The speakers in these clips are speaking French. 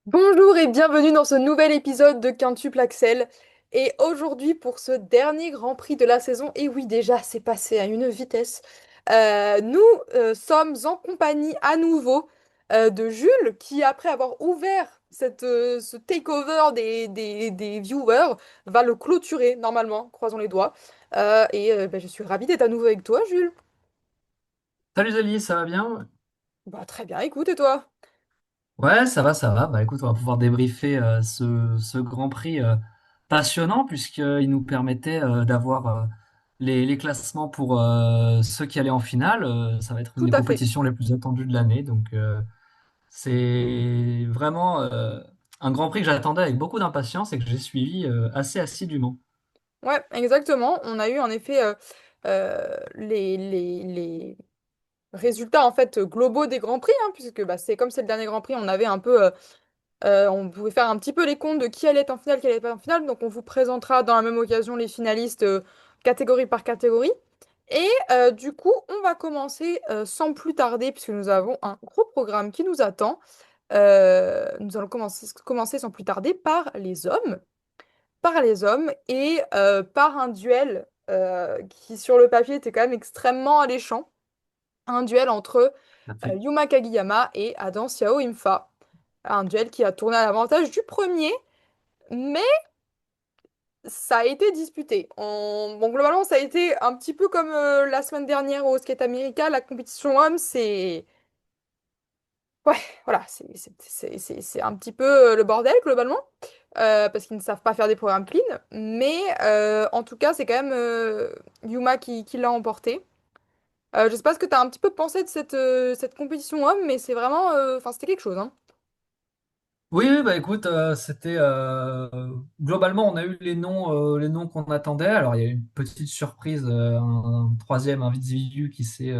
Bonjour et bienvenue dans ce nouvel épisode de Quintuple Axel. Et aujourd'hui, pour ce dernier Grand Prix de la saison, et oui, déjà, c'est passé à une vitesse, nous sommes en compagnie à nouveau de Jules, qui, après avoir ouvert ce takeover des viewers, va le clôturer normalement, croisons les doigts. Je suis ravie d'être à nouveau avec toi, Jules. Salut Zali, ça va bien? Bah, très bien, écoute, et toi? Ouais, ça va, ça va. Bah écoute, on va pouvoir débriefer ce Grand Prix passionnant puisqu'il nous permettait d'avoir les classements pour ceux qui allaient en finale. Ça va être une Tout des à fait. compétitions les plus attendues de l'année. Donc c'est vraiment un Grand Prix que j'attendais avec beaucoup d'impatience et que j'ai suivi assez assidûment. Ouais, exactement. On a eu en effet les résultats en fait globaux des Grands Prix, hein, puisque bah, c'est comme c'est le dernier Grand Prix, on avait un peu, on pouvait faire un petit peu les comptes de qui allait être en finale, qui allait pas en finale. Donc on vous présentera dans la même occasion les finalistes catégorie par catégorie. Et du coup, on va commencer sans plus tarder, puisque nous avons un gros programme qui nous attend. Nous allons commencer sans plus tarder par les hommes et par un duel qui sur le papier était quand même extrêmement alléchant. Un duel entre Tout à fait. Yuma Kagiyama et Adam Xiao Imfa. Un duel qui a tourné à l'avantage du premier, mais ça a été disputé. Bon, globalement, ça a été un petit peu comme la semaine dernière au Skate America, la compétition homme, c'est... Ouais, voilà, c'est un petit peu le bordel globalement, parce qu'ils ne savent pas faire des programmes clean, mais en tout cas, c'est quand même Yuma qui l'a emporté. Je sais pas ce que tu as un petit peu pensé de cette compétition homme, mais c'est vraiment, enfin, c'était quelque chose, hein. Oui, oui, bah écoute, c'était globalement on a eu les noms qu'on attendait. Alors il y a eu une petite surprise, un troisième individu qui s'est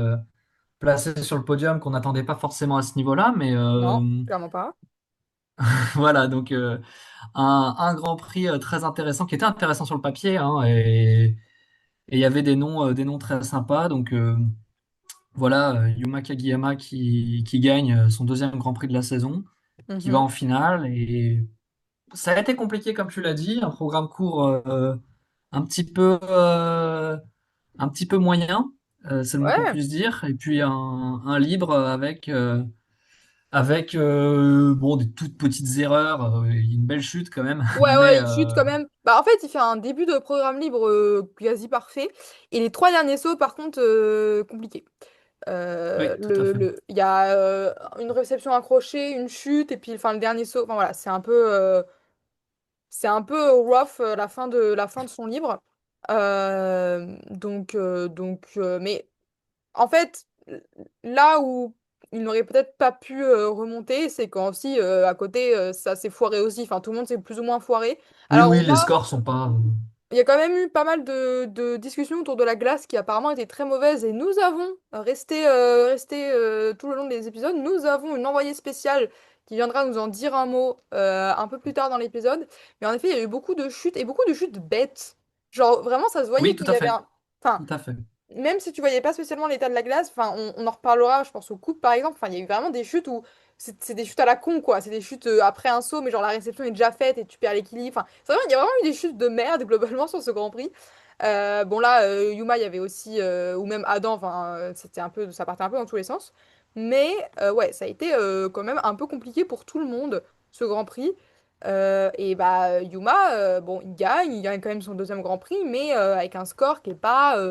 placé sur le podium qu'on n'attendait pas forcément à ce niveau-là, mais Non, clairement pas. voilà donc un Grand Prix très intéressant qui était intéressant sur le papier, hein, et il y avait des noms très sympas. Donc voilà, Yuma Kagiyama qui gagne son deuxième Grand Prix de la saison, qui va Mhm. en finale. Et ça a été compliqué, comme tu l'as dit, un programme court un petit peu, euh, un petit peu moyen, c'est le moins qu'on Ouais, puisse dire, et puis un libre avec bon, des toutes petites erreurs, une belle chute quand même, ouais, mais ouais, il chute quand même. Bah, en fait, il fait un début de programme libre quasi parfait. Et les trois derniers sauts, par contre, compliqués. oui, tout à fait. Il y a une réception accrochée, une chute, et puis enfin, le dernier saut. Enfin voilà, c'est un peu rough la fin de son livre. Mais en fait, là où il n'aurait peut-être pas pu remonter, c'est quand aussi à côté ça s'est foiré aussi. Enfin, tout le monde s'est plus ou moins foiré. Oui, Alors oui, on les a scores sont pas. il y a quand même eu pas mal de discussions autour de la glace qui apparemment était très mauvaise et nous avons resté tout le long des épisodes, nous avons une envoyée spéciale qui viendra nous en dire un mot un peu plus tard dans l'épisode. Mais en effet, il y a eu beaucoup de chutes et beaucoup de chutes bêtes. Genre vraiment, ça se voyait Oui, qu'il tout y à avait fait, un... Enfin, tout à fait. même si tu voyais pas spécialement l'état de la glace, enfin, on en reparlera, je pense, au couple par exemple. Enfin, il y a eu vraiment des chutes où c'est des chutes à la con, quoi. C'est des chutes après un saut, mais genre la réception est déjà faite et tu perds l'équilibre. Enfin, c'est vraiment, il y a vraiment eu des chutes de merde globalement sur ce Grand Prix. Bon, là, Yuma, il y avait aussi, ou même Adam, enfin, c'était un peu, ça partait un peu dans tous les sens. Mais ouais, ça a été quand même un peu compliqué pour tout le monde, ce Grand Prix. Et bah, Yuma, bon, il gagne quand même son deuxième Grand Prix, mais avec un score qui est pas.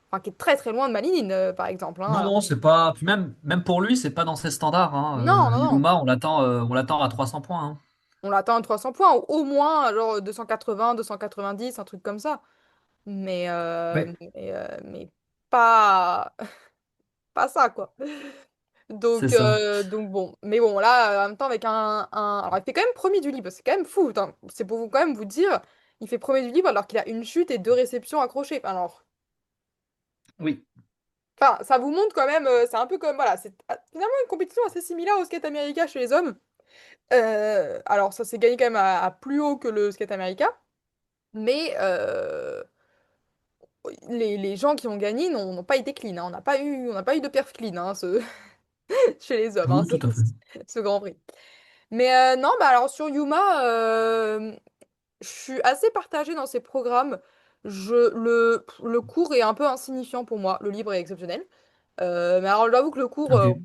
Enfin, qui est très très loin de Malinine, par exemple, Non, hein. non, c'est pas. Puis même pour lui, c'est pas dans ses standards, hein. Non, non, non. Yuma, on l'attend à 300 points, hein. On l'attend à 300 points, ou au moins, genre 280, 290, un truc comme ça. Oui, Mais pas, pas ça, quoi. c'est ça. Donc bon. Mais bon, là, en même temps, avec Alors, il fait quand même premier du livre. C'est quand même fou. Attends, c'est pour vous quand même vous dire, il fait premier du livre alors qu'il a une chute et deux réceptions accrochées. Alors, Oui, enfin, ça vous montre quand même, c'est un peu comme, voilà, c'est finalement une compétition assez similaire au skate américain chez les hommes. Alors, ça s'est gagné quand même à plus haut que le skate américain, mais les gens qui ont gagné n'ont pas été clean, hein. On n'a pas eu de perf clean, hein, chez les hommes, hein, Oui, tout à fait. ce Grand Prix. Mais non, bah alors sur Yuma, je suis assez partagée dans ces programmes. Le cours est un peu insignifiant pour moi. Le livre est exceptionnel. Mais alors, j'avoue que le cours, Ok.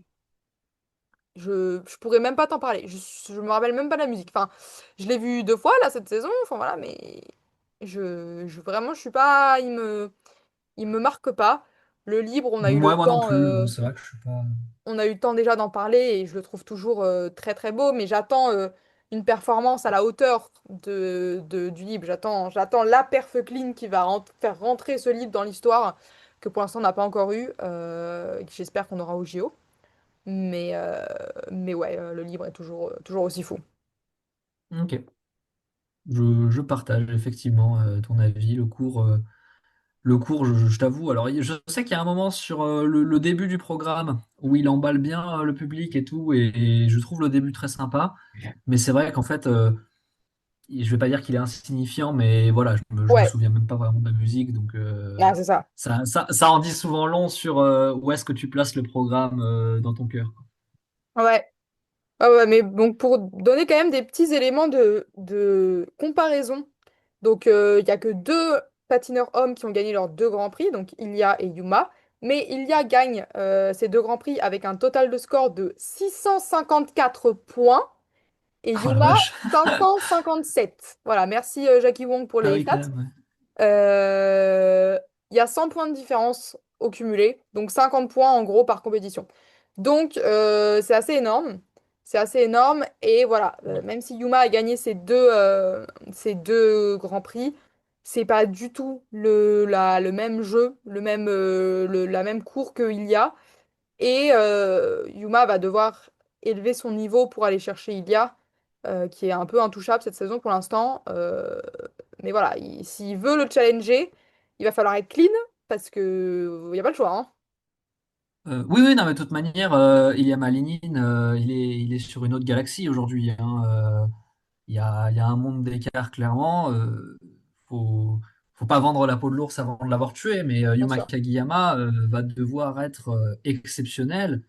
je pourrais même pas t'en parler. Je me rappelle même pas de la musique. Enfin, je l'ai vu 2 fois là cette saison. Enfin voilà, mais vraiment, je suis pas. Il me marque pas. Le livre, on a eu le Moi non temps. plus. C'est vrai que je suis pas. On a eu le temps déjà d'en parler et je le trouve toujours très très beau, mais j'attends une performance à la hauteur du livre. J'attends la perf clean qui va faire rentrer ce livre dans l'histoire, que pour l'instant on n'a pas encore eu, et que j'espère qu'on aura au JO. Mais ouais, le livre est toujours aussi fou. Ok. Je partage effectivement ton avis. Le cours, je t'avoue. Alors, je sais qu'il y a un moment sur le début du programme où il emballe bien le public et tout, et je trouve le début très sympa. Mais c'est vrai qu'en fait, je vais pas dire qu'il est insignifiant, mais voilà, je me Ouais, souviens même pas vraiment de la musique, donc ah, c'est ça. ça en dit souvent long sur où est-ce que tu places le programme dans ton cœur. Ouais. Ah ouais, mais donc pour donner quand même des petits éléments de comparaison, donc il y a que 2 patineurs hommes qui ont gagné leurs 2 grands prix, donc Ilia et Yuma, mais Ilia gagne ces 2 grands prix avec un total de score de 654 points et Oh la Yuma vache. 557. Voilà, merci Jackie Wong pour Ah les oui, quand stats. même. Ouais. Euh, Il y a 100 points de différence au cumulé, donc 50 points en gros par compétition. Donc c'est assez énorme. C'est assez énorme. Et voilà, même si Yuma a gagné ces deux grands prix, c'est pas du tout le même jeu, la même cour que Ilia. Et Yuma va devoir élever son niveau pour aller chercher Ilia, qui est un peu intouchable cette saison pour l'instant. Mais voilà, s'il veut le challenger, il va falloir être clean parce que il n'y a pas le choix, hein. Oui, oui, non, mais de toute manière, Ilya Malinin, il est sur une autre galaxie aujourd'hui, hein. Il y a un monde d'écart, clairement. Faut pas vendre la peau de l'ours avant de l'avoir tué, mais Bien Yuma sûr. Kagiyama va devoir être exceptionnel.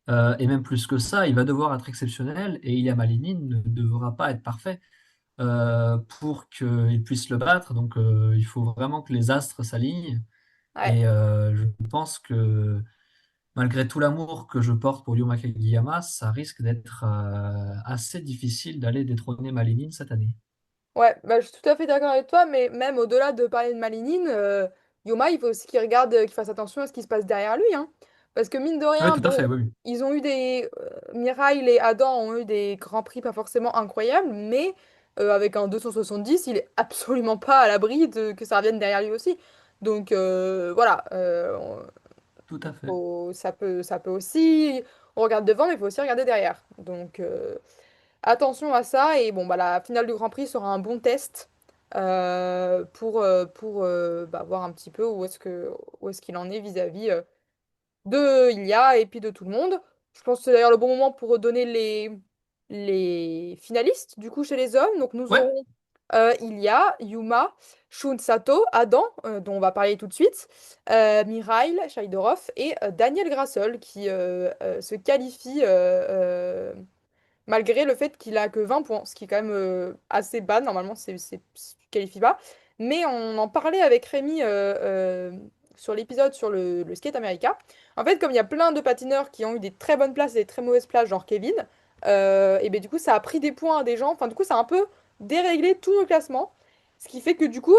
Et même plus que ça, il va devoir être exceptionnel et Ilya Malinin ne devra pas être parfait pour qu'il puisse le battre. Donc, il faut vraiment que les astres s'alignent. Ouais. Et je pense que malgré tout l'amour que je porte pour Yuma Kagiyama, ça risque d'être assez difficile d'aller détrôner Malinin cette année. Ouais, bah, je suis tout à fait d'accord avec toi, mais même au-delà de parler de Malinine, Yoma, il faut aussi qu'il fasse attention à ce qui se passe derrière lui, hein. Parce que mine de Oui, rien, tout à bon, fait, oui. Oui. ils ont eu Mirail et Adam ont eu des grands prix pas forcément incroyables, mais avec un 270, il est absolument pas à l'abri de que ça revienne derrière lui aussi. Donc voilà, Tout à fait. ça peut aussi. On regarde devant, mais il faut aussi regarder derrière. Donc attention à ça. Et bon, bah, la finale du Grand Prix sera un bon test pour bah, voir un petit peu où est-ce qu'il en est vis-à-vis de Ilia et puis de tout le monde. Je pense que c'est d'ailleurs le bon moment pour donner les finalistes du coup chez les hommes. Donc nous Ouais, aurons Ilia, Yuma, Shun Sato, Adam, dont on va parler tout de suite, Mikhail Shaidorov et Daniel Grassol qui se qualifie malgré le fait qu'il a que 20 points, ce qui est quand même assez bas. Normalement, tu qualifies pas. Mais on en parlait avec Rémi sur l'épisode sur le skate America. En fait, comme il y a plein de patineurs qui ont eu des très bonnes places et des très mauvaises places, genre Kevin, et ben du coup, ça a pris des points à des gens. Enfin, du coup, ça a un peu déréglé tout le classement. Ce qui fait que du coup,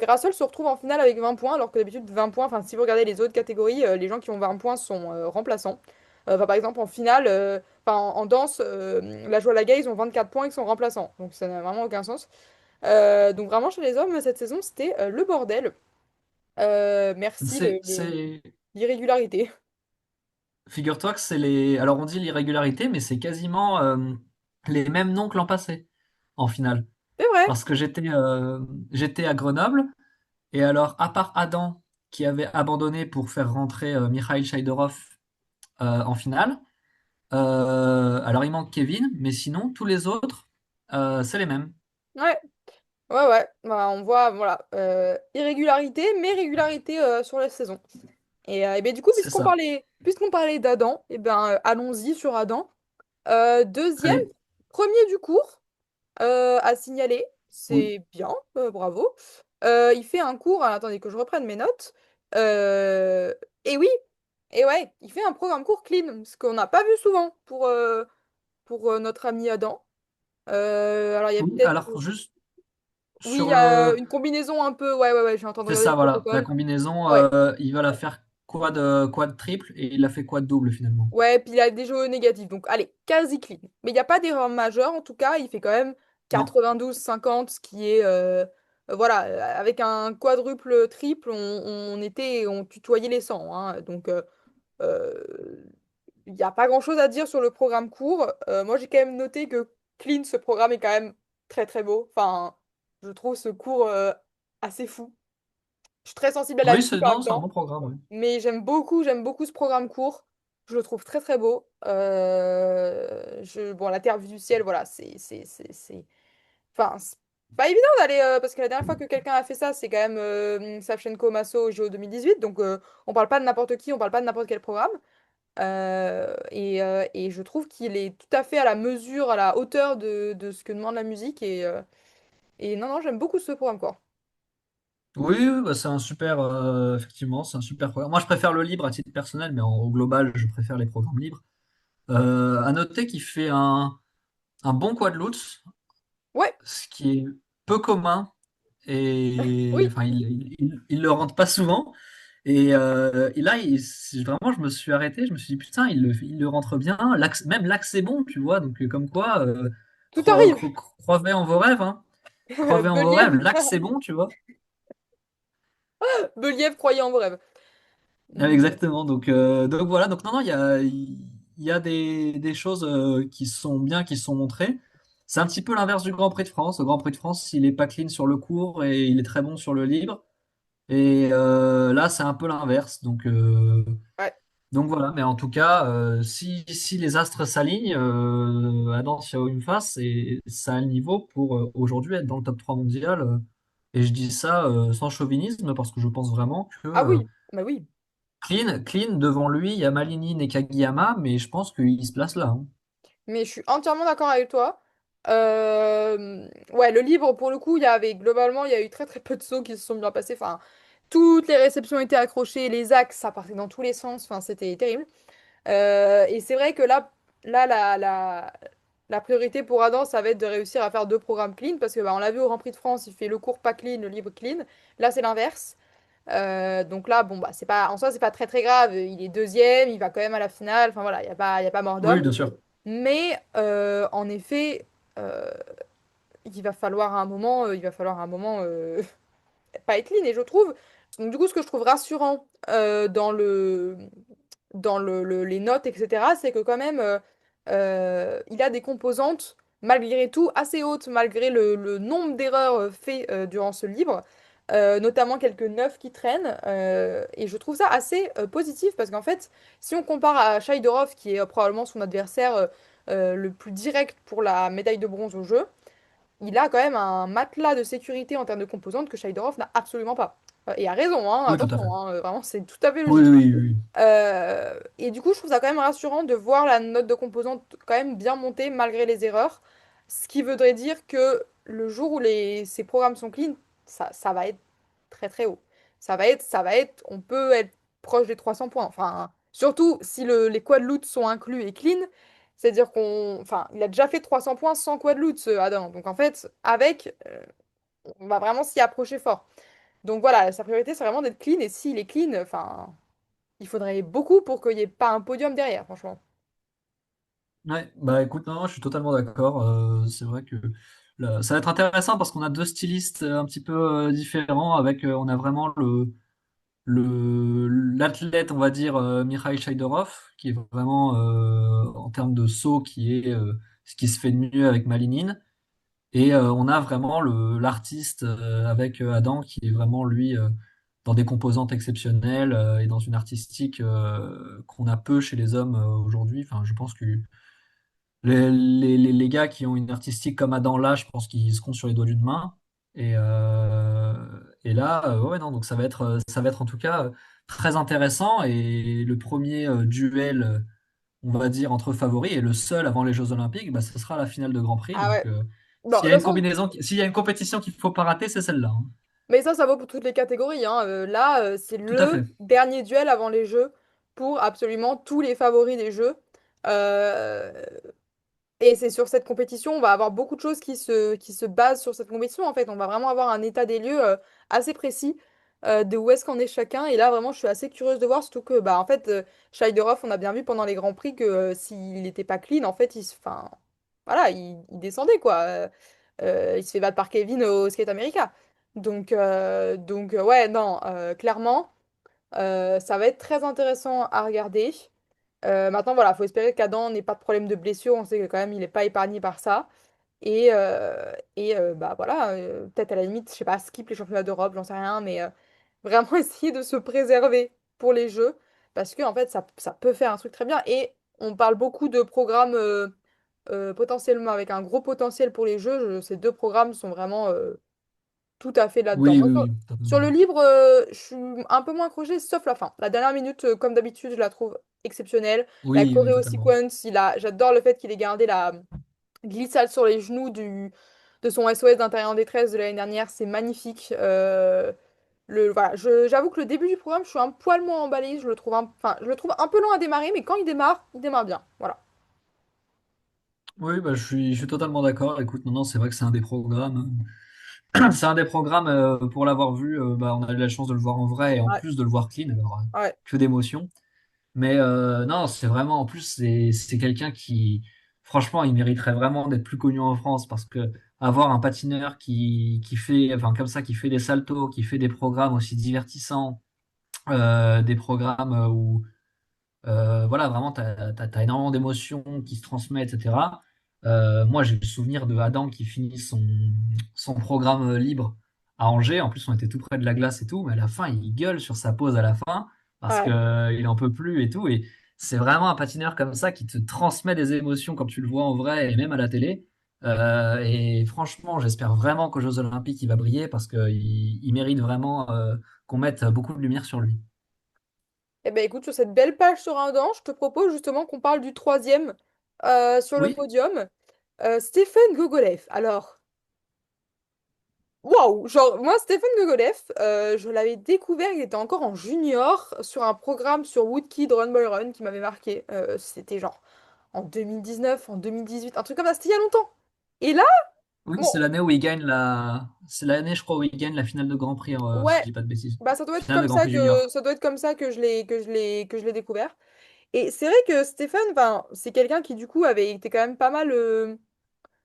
Grassol se retrouve en finale avec 20 points, alors que d'habitude, 20 points, enfin, si vous regardez les autres catégories, les gens qui ont 20 points sont remplaçants. Enfin, par exemple, en finale, enfin, en danse, la Joie la Gay, ils ont 24 points, ils sont remplaçants. Donc ça n'a vraiment aucun sens. Donc vraiment, chez les hommes, cette saison, c'était le bordel. Merci c'est. l'irrégularité. Figure-toi que c'est les. Alors, on dit l'irrégularité, mais c'est quasiment les mêmes noms que l'an passé, en finale. C'est vrai. Parce que j'étais à Grenoble, et alors, à part Adam, qui avait abandonné pour faire rentrer Mikhail Shaidorov en finale, alors il manque Kevin, mais sinon, tous les autres, c'est les mêmes. Ouais. Ouais, ouais, bah, on voit, voilà, irrégularité, mais régularité sur la saison. Et ben, du coup, C'est ça. puisqu'on parlait d'Adam, et ben, allons-y sur Adam. Deuxième, Allez. premier du cours à signaler, Oui. c'est bien, bravo. Il fait un cours, alors, attendez que je reprenne mes notes. Euh, et oui, et ouais, il fait un programme court clean, ce qu'on n'a pas vu souvent pour notre ami Adam. Alors il y a Oui, peut-être, alors juste oui, il sur y a le... une combinaison un peu, ouais, ouais, ouais, j'ai entendu C'est regarder ça, le voilà. La protocole. combinaison, Ouais. il va la faire quad triple et il a fait quad double finalement. Ouais, puis il a des jeux négatifs, donc allez, quasi clean. Mais il n'y a pas d'erreur majeure, en tout cas, il fait quand même Non. 92-50, ce qui est... voilà, avec un quadruple, triple, on tutoyait les 100, hein, donc, euh, il n'y a pas grand-chose à dire sur le programme court. Moi, j'ai quand même noté que clean, ce programme est quand même très très beau. Enfin, je trouve ce cours assez fou. Je suis très sensible à la Oui, musique en non, même c'est un temps. bon programme. Oui. Mais j'aime beaucoup ce programme court. Je le trouve très très beau. Bon, la Terre vue du ciel, voilà, Enfin, c'est pas évident d'aller... parce que la dernière fois que quelqu'un a fait ça, c'est quand même Savchenko Masso au JO 2018. Donc, on parle pas de n'importe qui, on parle pas de n'importe quel programme. Et je trouve qu'il est tout à fait à la mesure, à la hauteur de ce que demande la musique. Et non, non, j'aime beaucoup ce programme, quoi. Oui, oui, bah, c'est un super, effectivement, c'est un super programme. Moi, je préfère le libre à titre personnel, mais au global, je préfère les programmes libres. À noter qu'il fait un bon quad lutz, Ouais, ce qui est peu commun, et oui, enfin, il le rentre pas souvent. Et là, vraiment, je me suis arrêté, je me suis dit, putain, il le rentre bien, même l'axe est bon, tu vois, donc comme quoi, tout arrive. croyez en vos rêves, hein, croyez en vos rêves, Believ, l'axe est bon, tu vois. Believ croyait en vos rêves. Mm. Exactement. Donc voilà. Donc non, non, il y a des choses qui sont bien, qui sont montrées. C'est un petit peu l'inverse du Grand Prix de France. Le Grand Prix de France, il est pas clean sur le court et il est très bon sur le libre. Et là, c'est un peu l'inverse. Ouais. Donc voilà. Mais en tout cas, si les astres s'alignent, Adam Xiaoyun-Fa, ça a le niveau pour aujourd'hui être dans le top 3 mondial. Et je dis ça sans chauvinisme parce que je pense vraiment que Ah oui, bah oui. clean, devant lui, il y a Malinine et Kagiyama, mais je pense qu'il se place là, hein. Mais je suis entièrement d'accord avec toi. Ouais, le livre, pour le coup, globalement, il y a eu très très peu de sauts qui se sont bien passés. Enfin, toutes les réceptions étaient accrochées, les axes, ça partait dans tous les sens. Enfin, c'était terrible. Et c'est vrai que là la priorité pour Adam, ça va être de réussir à faire deux programmes clean, parce que bah, on l'a vu au Grand Prix de France, il fait le court pas clean, le libre clean. Là, c'est l'inverse. Donc là, bon, bah, c'est pas, en soi, c'est pas très très grave. Il est deuxième, il va quand même à la finale. Enfin voilà, il y a pas mort Oui, d'homme. bien sûr. Mais en effet, euh, il va falloir un moment pas être clean. Et je trouve, donc du coup, ce que je trouve rassurant dans les notes, etc., c'est que quand même, il a des composantes, malgré tout, assez hautes, malgré le nombre d'erreurs faites durant ce livre, notamment quelques neufs qui traînent. Et je trouve ça assez positif, parce qu'en fait, si on compare à Shaidorov, qui est probablement son adversaire le plus direct pour la médaille de bronze au jeu, il a quand même un matelas de sécurité en termes de composantes que Shaidorov n'a absolument pas. Et a raison, hein, Oui, tout à fait. attention, hein, vraiment, c'est tout à fait Oui, logique. oui, oui. Et du coup, je trouve ça quand même rassurant de voir la note de composante quand même bien montée malgré les erreurs. Ce qui voudrait dire que le jour où ces programmes sont clean, ça va être très très haut. On peut être proche des 300 points. Enfin, surtout si les quad loots sont inclus et clean, c'est-à-dire enfin, il a déjà fait 300 points sans quad loot, ce Adam. Donc en fait, on va vraiment s'y approcher fort. Donc voilà, sa priorité, c'est vraiment d'être clean. Et s'il est clean, enfin. Il faudrait beaucoup pour qu'il n'y ait pas un podium derrière, franchement. Ouais, bah écoute, non, je suis totalement d'accord. C'est vrai que là, ça va être intéressant parce qu'on a deux stylistes un petit peu différents avec, on a vraiment l'athlète, on va dire, Mikhail Shaidorov, qui est vraiment, en termes de saut, qui est ce qui se fait de mieux avec Malinine. Et on a vraiment l'artiste avec Adam qui est vraiment lui dans des composantes exceptionnelles et dans une artistique qu'on a peu chez les hommes aujourd'hui. Enfin, je pense que les gars qui ont une artistique comme Adam là, je pense qu'ils se comptent sur les doigts d'une main. Et, euh, et là, ouais, non, donc ça va être en tout cas très intéressant. Et le premier duel, on va dire, entre favoris et le seul avant les Jeux Olympiques, bah, ce sera la finale de Grand Prix. Ah Donc, ouais. Bon, de s'il y toute a une façon, combinaison, s'il y a une compétition qu'il faut pas rater, c'est celle-là, hein. mais ça vaut pour toutes les catégories, hein. Là, c'est Tout à le fait. dernier duel avant les Jeux pour absolument tous les favoris des Jeux. Euh, Et c'est sur cette compétition, on va avoir beaucoup de choses qui se basent sur cette compétition. En fait, on va vraiment avoir un état des lieux assez précis de où est-ce qu'en est chacun. Et là, vraiment, je suis assez curieuse de voir, surtout que, bah, en fait, Scheiderhoff, on a bien vu pendant les Grands Prix que s'il n'était pas clean, en fait, enfin, voilà, il descendait, quoi. Il se fait battre par Kevin au Skate America. Donc, ouais, non, clairement, ça va être très intéressant à regarder. Maintenant, voilà, faut espérer qu'Adam n'ait pas de problème de blessure. On sait que quand même, il n'est pas épargné par ça. Bah voilà, peut-être à la limite, je sais pas, skip les championnats d'Europe, j'en sais rien, mais vraiment essayer de se préserver pour les Jeux, parce que en fait, ça peut faire un truc très bien. Et on parle beaucoup de programmes potentiellement avec un gros potentiel pour les Jeux. Ces deux programmes sont vraiment tout à fait là-dedans. Oui, Moi, oui, sur, oui, sur totalement. le livre, je suis un peu moins accrochée, sauf la fin. La dernière minute, comme d'habitude, je la trouve exceptionnelle. La Oui, oui, choréo totalement. sequence, j'adore le fait qu'il ait gardé la glissade sur les genoux de son SOS d'intérieur en détresse de l'année dernière. C'est magnifique. Voilà, j'avoue que le début du programme, je suis un poil moins emballée. Enfin, je le trouve un peu long à démarrer, mais quand il démarre bien. Voilà. Oui, bah, je suis totalement d'accord. Écoute, non, non, c'est vrai que c'est un des programmes. C'est un des programmes, pour l'avoir vu, bah, on a eu la chance de le voir en vrai et en Ouais, plus de le voir clean, alors ouais. que d'émotion. Mais non, c'est vraiment, en plus, c'est quelqu'un qui, franchement, il mériterait vraiment d'être plus connu en France parce que avoir un patineur qui fait, enfin, comme ça, qui fait des saltos, qui fait des programmes aussi divertissants, des programmes où voilà, vraiment, t'as énormément d'émotions qui se transmettent, etc. Moi, j'ai le souvenir de Adam qui finit son programme libre à Angers. En plus, on était tout près de la glace et tout, mais à la fin, il gueule sur sa pause à la fin parce que Ouais. il en peut plus et tout. Et c'est vraiment un patineur comme ça qui te transmet des émotions quand tu le vois en vrai et même à la télé. Et franchement, j'espère vraiment qu'aux Jeux Olympiques, il va briller parce qu'il mérite vraiment qu'on mette beaucoup de lumière sur lui. Eh ben écoute, sur cette belle page sur un dent, je te propose justement qu'on parle du troisième sur le Oui, podium, Stéphane Gogolev. Alors, waouh! Genre, moi, Stéphane Gogolev, je l'avais découvert, il était encore en junior sur un programme sur Woodkid Run Boy Run qui m'avait marqué. C'était genre en 2019, en 2018, un truc comme ça, c'était il y a longtemps. Et là, oui, bon, c'est l'année où il gagne c'est l'année, je crois, où il gagne la finale de Grand Prix, si je ouais, dis pas de bêtises. bah ça doit être Finale de comme Grand ça Prix junior. que que je l'ai découvert. Et c'est vrai que Stéphane, enfin, c'est quelqu'un qui du coup avait été quand même pas mal.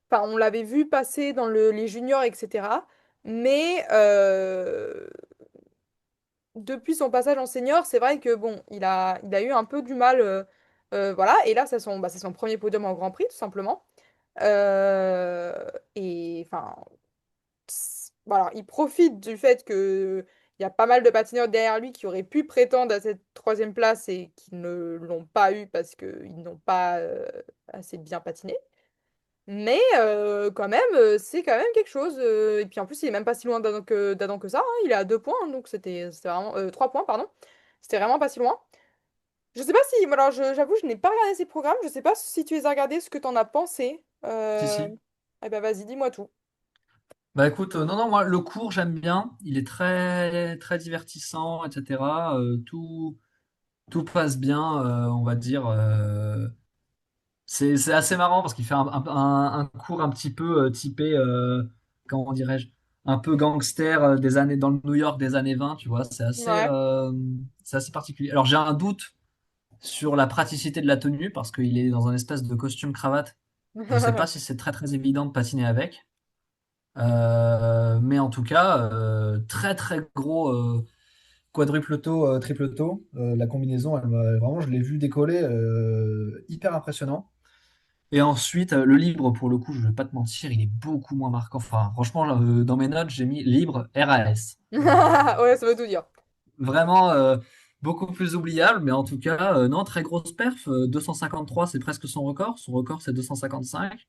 Enfin, on l'avait vu passer dans les juniors, etc. Mais depuis son passage en senior, c'est vrai que bon, il a eu un peu du mal. Voilà. Et là, c'est son premier podium en Grand Prix, tout simplement. Et enfin, voilà, il profite du fait que il y a pas mal de patineurs derrière lui qui auraient pu prétendre à cette troisième place et qui ne l'ont pas eu parce qu'ils n'ont pas assez bien patiné. Mais quand même, c'est quand même quelque chose. Et puis en plus, il est même pas si loin d'Adam que ça, hein. Il est à 2 points, hein, donc c'était vraiment 3 points, pardon. C'était vraiment pas si loin. Je sais pas si, alors j'avoue, je n'ai pas regardé ces programmes. Je sais pas si tu les as regardés, ce que t'en as pensé. Si, si. Eh ben vas-y, dis-moi tout. Bah écoute, non, non, moi, le cours, j'aime bien. Il est très, très divertissant, etc. Tout passe bien, on va dire. C'est assez marrant parce qu'il fait un cours un petit peu typé, comment dirais-je, un peu gangster des années, dans le New York des années 20, tu vois. Ouais. C'est assez particulier. Alors, j'ai un doute sur la praticité de la tenue parce qu'il est dans un espèce de costume cravate. Je sais pas si c'est très très évident de patiner avec. Mais en tout cas, très très gros quadruple toe, triple toe. La combinaison, vraiment, je l'ai vu décoller, hyper impressionnant. Et ensuite, le libre, pour le coup, je vais pas te mentir, il est beaucoup moins marquant. Enfin, franchement, dans mes notes, j'ai mis libre RAS. Ouais, ça veut tout dire. Vraiment beaucoup plus oubliable, mais en tout cas, non, très grosse perf. 253, c'est presque son record. Son record, c'est 255.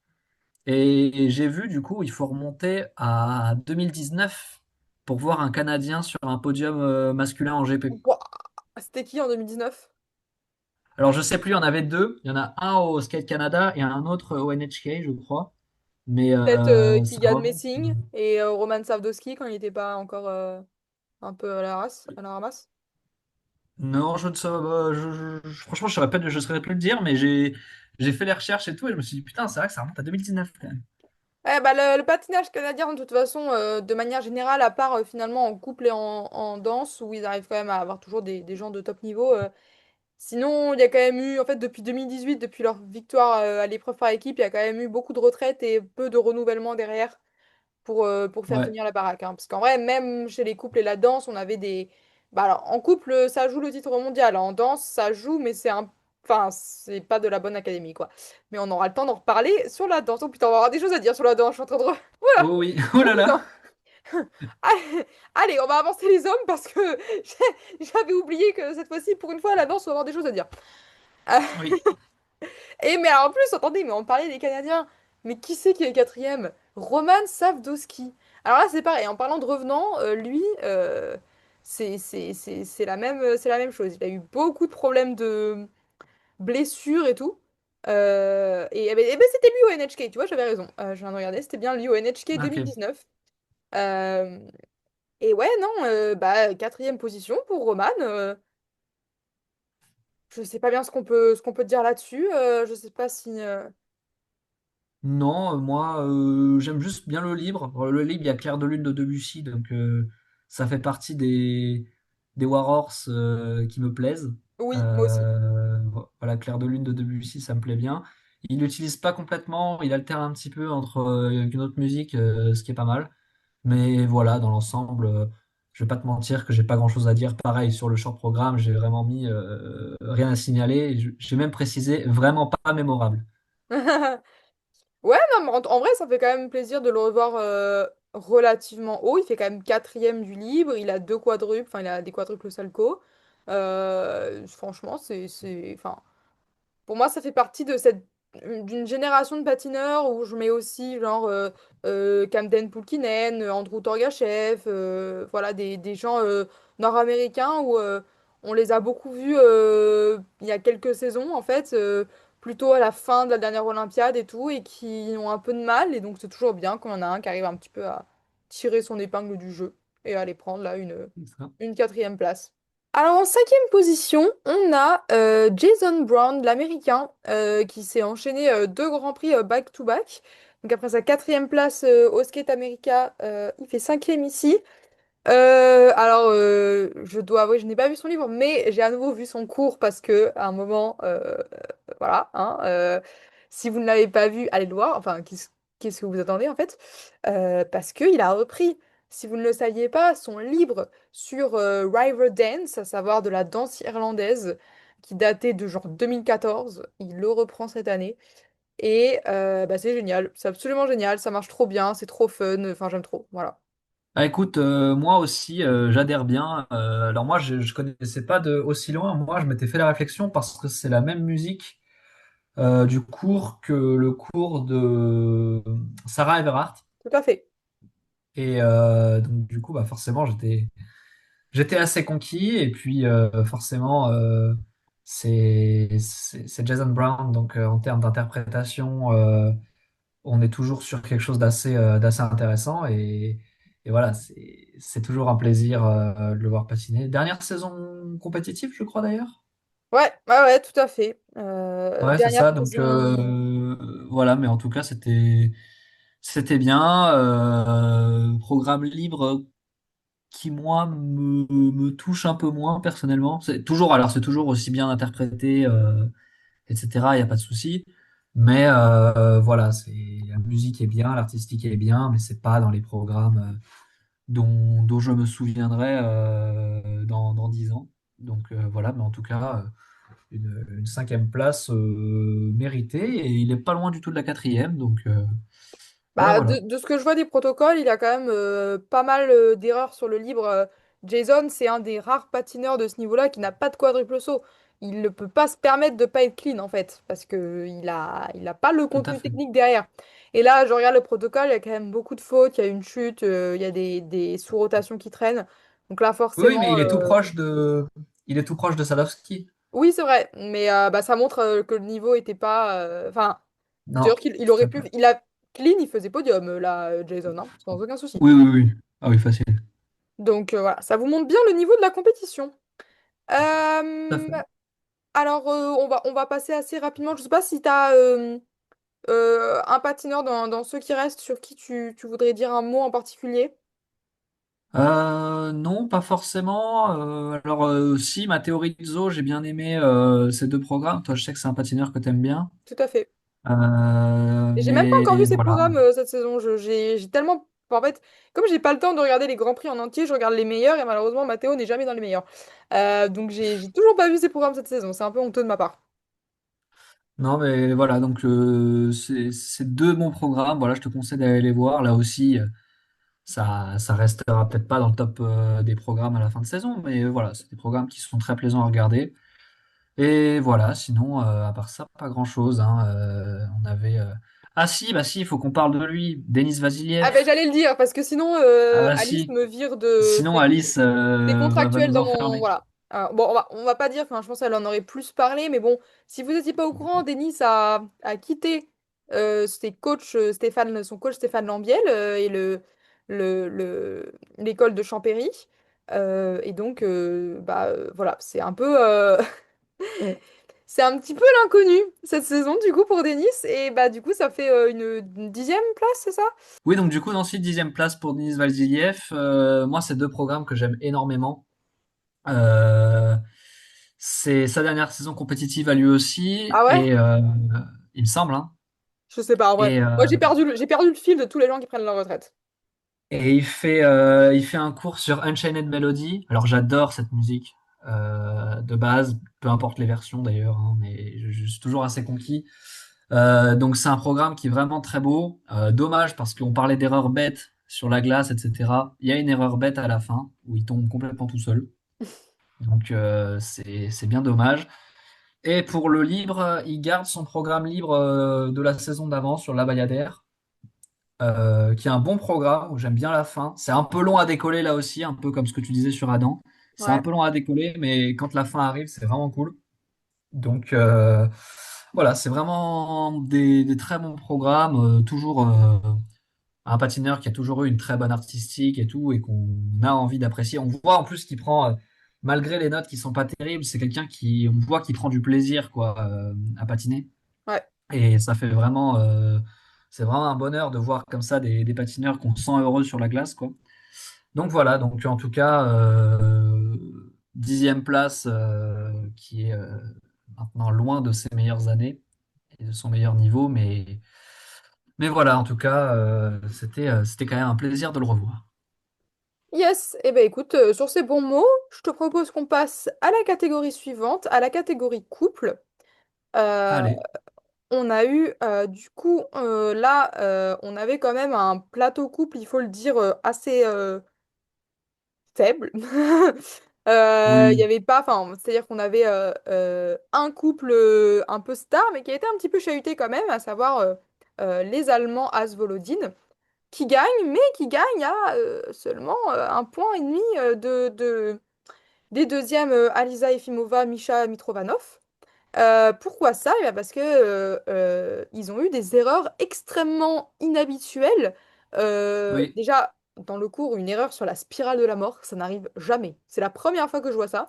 Et j'ai vu, du coup, il faut remonter à 2019 pour voir un Canadien sur un podium masculin en GP. Ouah, c'était qui en 2019? Alors, je sais plus, il y en avait deux. Il y en a un au Skate Canada et un autre au NHK, je crois. Mais Peut-être ça Kylian remonte. Messing et Roman Savdovski quand il n'était pas encore un peu à la ramasse. Non, je ne sais pas. Franchement, je saurais plus le dire, mais j'ai fait les recherches et tout, et je me suis dit, putain, c'est vrai que ça remonte à 2019 quand même. Eh bah, le patinage canadien, de toute façon, de manière générale, à part finalement en couple et en danse, où ils arrivent quand même à avoir toujours des gens de top niveau. Sinon, il y a quand même eu, en fait, depuis 2018, depuis leur victoire à l'épreuve par équipe, il y a quand même eu beaucoup de retraites et peu de renouvellement derrière pour faire Ouais. tenir la baraque, hein. Parce qu'en vrai, même chez les couples et la danse, on avait des... Bah alors, en couple, ça joue le titre mondial. En danse, ça joue, mais c'est un... Enfin, c'est pas de la bonne académie, quoi. Mais on aura le temps d'en reparler sur la danse. Oh putain, on va avoir des choses à dire sur la danse. Je suis en train de... Voilà, Oh oui, oh là beaucoup de là. temps. Allez, allez, on va avancer les hommes parce que j'avais oublié que cette fois-ci, pour une fois, à la danse, on va avoir des choses à dire. Euh, Oui. Et mais alors, en plus, attendez, mais on parlait des Canadiens. Mais qui c'est qui est quatrième? Roman Savdovski. Alors là, c'est pareil. En parlant de revenant, lui, c'est la même chose. Il a eu beaucoup de problèmes de blessures et tout. C'était lui au NHK, tu vois, j'avais raison. Je viens de regarder, c'était bien lui au NHK Ok. 2019. Euh, et ouais, non, bah, quatrième position pour Roman. Je sais pas bien ce qu'on peut dire là-dessus. Je sais pas si. Non, moi, j'aime juste bien le livre. Le livre, il y a Clair de Lune de Debussy, donc ça fait partie des War Horse qui me plaisent. Oui, moi aussi. Voilà, Clair de Lune de Debussy, ça me plaît bien. Il l'utilise pas complètement, il alterne un petit peu entre une autre musique, ce qui est pas mal. Mais voilà, dans l'ensemble, je vais pas te mentir que j'ai pas grand-chose à dire. Pareil, sur le short programme, j'ai vraiment mis rien à signaler. J'ai même précisé vraiment pas mémorable. Ouais, non, mais en vrai, ça fait quand même plaisir de le revoir relativement haut. Il fait quand même quatrième du libre. Il a deux quadruples, enfin, il a des quadruples Salco. Franchement, enfin, pour moi, ça fait partie d'une génération de patineurs où je mets aussi genre Kamden Poulkinen, Andrew Torgachev, voilà des gens nord-américains où on les a beaucoup vus il y a quelques saisons en fait, plutôt à la fin de la dernière Olympiade et tout, et qui ont un peu de mal. Et donc c'est toujours bien quand il y en a un qui arrive un petit peu à tirer son épingle du jeu et à aller prendre là une quatrième place. Alors en cinquième position, on a Jason Brown, l'Américain, qui s'est enchaîné deux grands prix back-to-back. Donc après sa quatrième place au Skate America, il fait cinquième ici. Je dois avouer, je n'ai pas vu son livre, mais j'ai à nouveau vu son cours parce que à un moment, voilà, hein, si vous ne l'avez pas vu, allez le voir. Enfin, qu'est-ce que vous attendez en fait? Parce qu'il a repris, si vous ne le saviez pas, son livre sur River Dance, à savoir de la danse irlandaise, qui datait de genre 2014. Il le reprend cette année. Et bah, c'est génial, c'est absolument génial, ça marche trop bien, c'est trop fun, enfin j'aime trop, voilà. Ah, écoute, moi aussi, j'adhère bien. Alors moi, je connaissais pas de aussi loin. Moi, je m'étais fait la réflexion parce que c'est la même musique du cours que le cours de Sarah Everhart. Tout à fait. Et donc du coup, bah forcément, j'étais assez conquis. Et puis forcément, c'est Jason Brown. Donc en termes d'interprétation, on est toujours sur quelque chose d'assez intéressant. Et voilà, c'est toujours un plaisir de le voir patiner. Dernière saison compétitive, je crois d'ailleurs. Ouais, ouais, ouais, tout à fait. Ouais, c'est Dernière ça. Donc saison. voilà, mais en tout cas, c'était bien. Programme libre qui moi me touche un peu moins personnellement. C'est toujours aussi bien interprété, etc. Il y a pas de souci. Mais voilà, la musique est bien, l'artistique est bien, mais c'est pas dans les programmes dont je me souviendrai dans 10 ans. Donc voilà, mais en tout cas, une cinquième place méritée et il est pas loin du tout de la quatrième. Donc voilà, Bah, voilà. de ce que je vois des protocoles, il a quand même pas mal d'erreurs sur le libre. Jason, c'est un des rares patineurs de ce niveau-là qui n'a pas de quadruple saut. il ne peut pas se permettre de pas être clean en fait, parce que il a pas le Tout à contenu fait. technique derrière. Et là, je regarde le protocole, il y a quand même beaucoup de fautes, il y a une chute, il y a des sous-rotations qui traînent. Donc là, Oui, forcément, mais il est tout proche de Sadowski. oui, c'est vrai, mais bah, ça montre que le niveau était pas. Enfin, Non, c'est-à-dire qu'il tout aurait à pu. fait. Il a clean, il faisait podium là, Jason, hein, sans aucun souci. Oui, oui, oui. Ah oui, facile. Donc voilà, ça vous montre bien le niveau de la compétition. Tout à Euh, fait. alors, on va passer assez rapidement. Je sais pas si tu as un patineur dans ceux qui restent sur qui tu voudrais dire un mot en particulier. Non, pas forcément. Alors, si, Matteo Rizzo, j'ai bien aimé ces deux programmes. Toi, je sais que c'est un patineur que tu aimes bien. Tout à fait. Et j'ai même pas encore vu Mais ses voilà. programmes cette saison. J'ai tellement. En fait, comme j'ai pas le temps de regarder les grands prix en entier, je regarde les meilleurs et malheureusement, Matteo n'est jamais dans les meilleurs. Donc, j'ai toujours pas vu ses programmes cette saison. C'est un peu honteux de ma part. Non, mais voilà. Donc, c'est deux bons programmes. Voilà, je te conseille d'aller les voir. Là aussi, ça restera peut-être pas dans le top des programmes à la fin de saison. Mais voilà, c'est des programmes qui sont très plaisants à regarder. Et voilà, sinon, à part ça, pas grand-chose, hein. On avait. Ah si, bah si, il faut qu'on parle de lui. Denis Ah Vasiliev. ben j'allais le dire parce que sinon Ah bah Alice si. me vire de. Sinon, Alice C'est va contractuel nous dans mon... enfermer. Voilà. Bon, on va pas dire, enfin, je pense qu'elle en aurait plus parlé, mais bon, si vous n'étiez pas au courant, Denis a quitté son coach Stéphane Lambiel et l'école de Champéry. Et donc, voilà, c'est un peu... c'est un petit peu l'inconnu cette saison, du coup, pour Denis. Et bah, du coup, ça fait une 10e place, c'est ça? Oui, donc du coup, ensuite, 10e place pour Denis Vasiliev. Moi, c'est deux programmes que j'aime énormément. Euh, c'est sa dernière saison compétitive à lui aussi, Ah ouais? et il me semble, hein. Je sais pas, en vrai. Et, Moi, j'ai perdu le fil de tous les gens qui prennent leur retraite. il fait un cours sur Unchained Melody. Alors, j'adore cette musique de base, peu importe les versions d'ailleurs, hein, mais je suis toujours assez conquis. Donc c'est un programme qui est vraiment très beau. Dommage parce qu'on parlait d'erreurs bêtes sur la glace, etc. Il y a une erreur bête à la fin où il tombe complètement tout seul. Donc c'est bien dommage. Et pour le libre, il garde son programme libre de la saison d'avant sur la Bayadère, qui est un bon programme où j'aime bien la fin. C'est un peu long à décoller là aussi, un peu comme ce que tu disais sur Adam. C'est un Ouais. peu long à décoller, mais quand la fin arrive, c'est vraiment cool. Donc voilà, c'est vraiment des très bons programmes, toujours un patineur qui a toujours eu une très bonne artistique et tout, et qu'on a envie d'apprécier. On voit en plus qu'il prend, malgré les notes qui sont pas terribles, c'est quelqu'un qui, on voit qu'il prend du plaisir quoi, à patiner. Ouais. Et ça fait vraiment, c'est vraiment un bonheur de voir comme ça des patineurs qu'on sent heureux sur la glace, quoi. Donc voilà, donc en tout cas, 10e place qui est maintenant loin de ses meilleures années et de son meilleur niveau, mais voilà, en tout cas, c'était quand même un plaisir de le revoir. Yes. Eh ben écoute, sur ces bons mots, je te propose qu'on passe à la catégorie suivante, à la catégorie couple. Euh, Allez, on a eu, du coup, là, on avait quand même un plateau couple, il faut le dire, assez faible. Il y oui, avait pas, enfin, c'est-à-dire qu'on avait un couple un peu star, mais qui a été un petit peu chahuté quand même, à savoir les Allemands As-Volodine, qui gagnent, mais qui gagnent à seulement 1,5 point des deuxièmes Alisa Efimova, Misha Mitrovanov. Pourquoi ça? Eh bien parce que ils ont eu des erreurs extrêmement inhabituelles. oui, Déjà, dans le cours, une erreur sur la spirale de la mort, ça n'arrive jamais. C'est la première fois que je vois ça.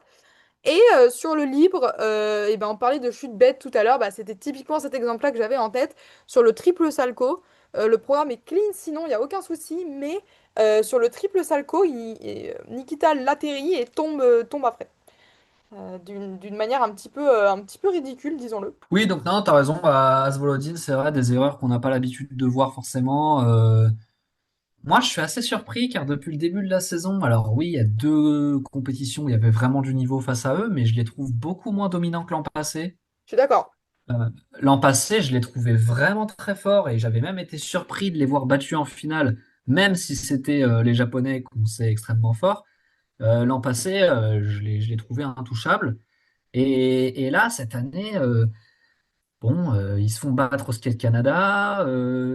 Et sur le libre, eh ben, on parlait de chute bête tout à l'heure, bah, c'était typiquement cet exemple-là que j'avais en tête. Sur le triple salco, le programme est clean, sinon il n'y a aucun souci, mais sur le triple salco, Nikita l'atterrit et tombe après. D'une manière un petit peu ridicule, disons-le. oui, donc non, t'as raison, à Volodine, c'est vrai, des erreurs qu'on n'a pas l'habitude de voir forcément. Moi, je suis assez surpris car depuis le début de la saison, alors oui, il y a deux compétitions où il y avait vraiment du niveau face à eux, mais je les trouve beaucoup moins dominants que l'an passé. Je suis d'accord. L'an passé, je les trouvais vraiment très forts et j'avais même été surpris de les voir battus en finale, même si c'était les Japonais qu'on sait extrêmement forts. L'an passé, je les trouvais intouchables. Et là, cette année, bon, ils se font battre au Skate Canada,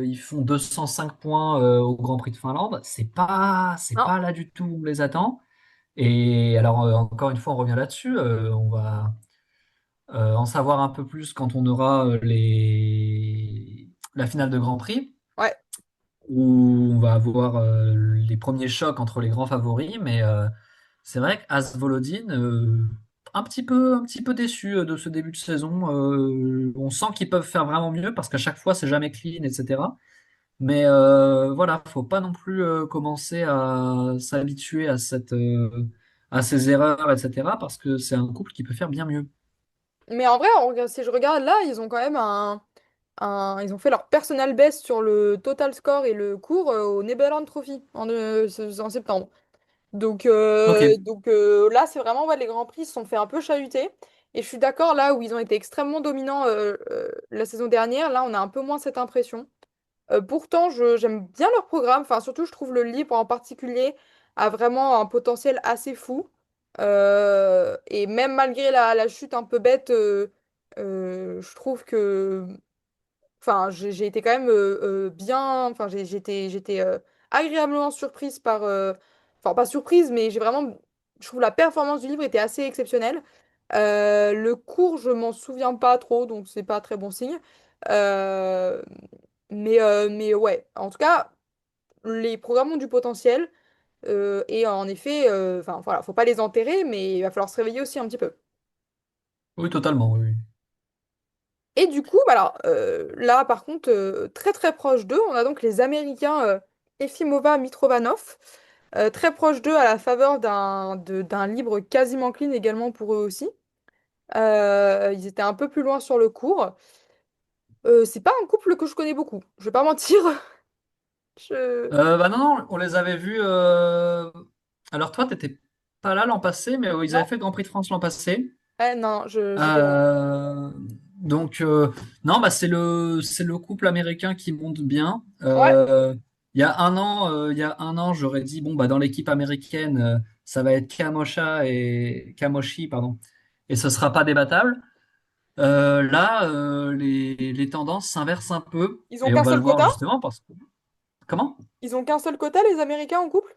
ils font 205 points au Grand Prix de Finlande. C'est Non, pas là du tout où on les attend. Et alors, encore une fois, on revient là-dessus. On va en savoir un peu plus quand on aura la finale de Grand Prix, ouais. où on va avoir les premiers chocs entre les grands favoris. Mais c'est vrai qu'As Volodine, un petit peu déçu de ce début de saison. On sent qu'ils peuvent faire vraiment mieux parce qu'à chaque fois, c'est jamais clean, etc. Mais voilà, faut pas non plus commencer à s'habituer à à ces erreurs, etc. Parce que c'est un couple qui peut faire bien mieux. Mais en vrai, si je regarde là, ils ont quand même ils ont fait leur personal best sur le total score et le cours au Nebelhorn Trophy en septembre. Ok. Là, c'est vraiment, ouais, les Grands Prix se sont fait un peu chahuter. Et je suis d'accord, là où ils ont été extrêmement dominants la saison dernière, là, on a un peu moins cette impression. Pourtant, j'aime bien leur programme. Enfin, surtout, je trouve le livre en particulier a vraiment un potentiel assez fou. Et même malgré la chute un peu bête, je trouve que enfin, j'ai été quand même bien. Enfin, j'étais agréablement surprise par. Enfin, pas surprise, mais j'ai vraiment. Je trouve la performance du livre était assez exceptionnelle. Le cours, je m'en souviens pas trop, donc c'est pas très bon signe. Euh, mais ouais, en tout cas, les programmes ont du potentiel. Et en effet, enfin voilà, faut pas les enterrer, mais il va falloir se réveiller aussi un petit peu. Oui, totalement, oui. Et du coup, bah alors, là, par contre, très très proche d'eux, on a donc les Américains Efimova Mitrovanov, très proche d'eux à la faveur d'un libre quasiment clean également pour eux aussi. Ils étaient un peu plus loin sur le cours. C'est pas un couple que je connais beaucoup, je vais pas mentir. Je... Bah non, non, on les avait vus. Alors toi, t'étais pas là l'an passé, mais ils avaient Non, fait le Grand Prix de France l'an passé. non, j'étais là. Euh, donc non, bah c'est le couple américain qui monte bien. Ouais, Il y a un an, j'aurais dit bon bah dans l'équipe américaine, ça va être Kamoshi, pardon, et ce sera pas débattable. Là, les tendances s'inversent un peu, ils ont et on qu'un va le seul voir quota? justement parce que comment? Ils ont qu'un seul quota, les Américains en couple?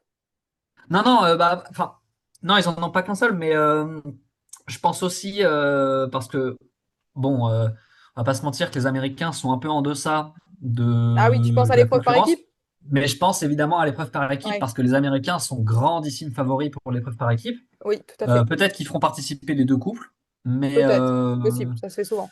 Non, non, bah, enfin, non, ils en ont pas qu'un seul, mais je pense aussi parce que bon, on va pas se mentir que les Américains sont un peu en deçà Ah oui, tu penses à de la l'épreuve par concurrence, équipe? mais je pense évidemment à l'épreuve par équipe Ouais, parce que les Américains sont grandissimes favoris pour l'épreuve par équipe. oui, tout à fait. Peut-être qu'ils feront participer les deux couples, mais Peut-être, possible, ça se fait souvent.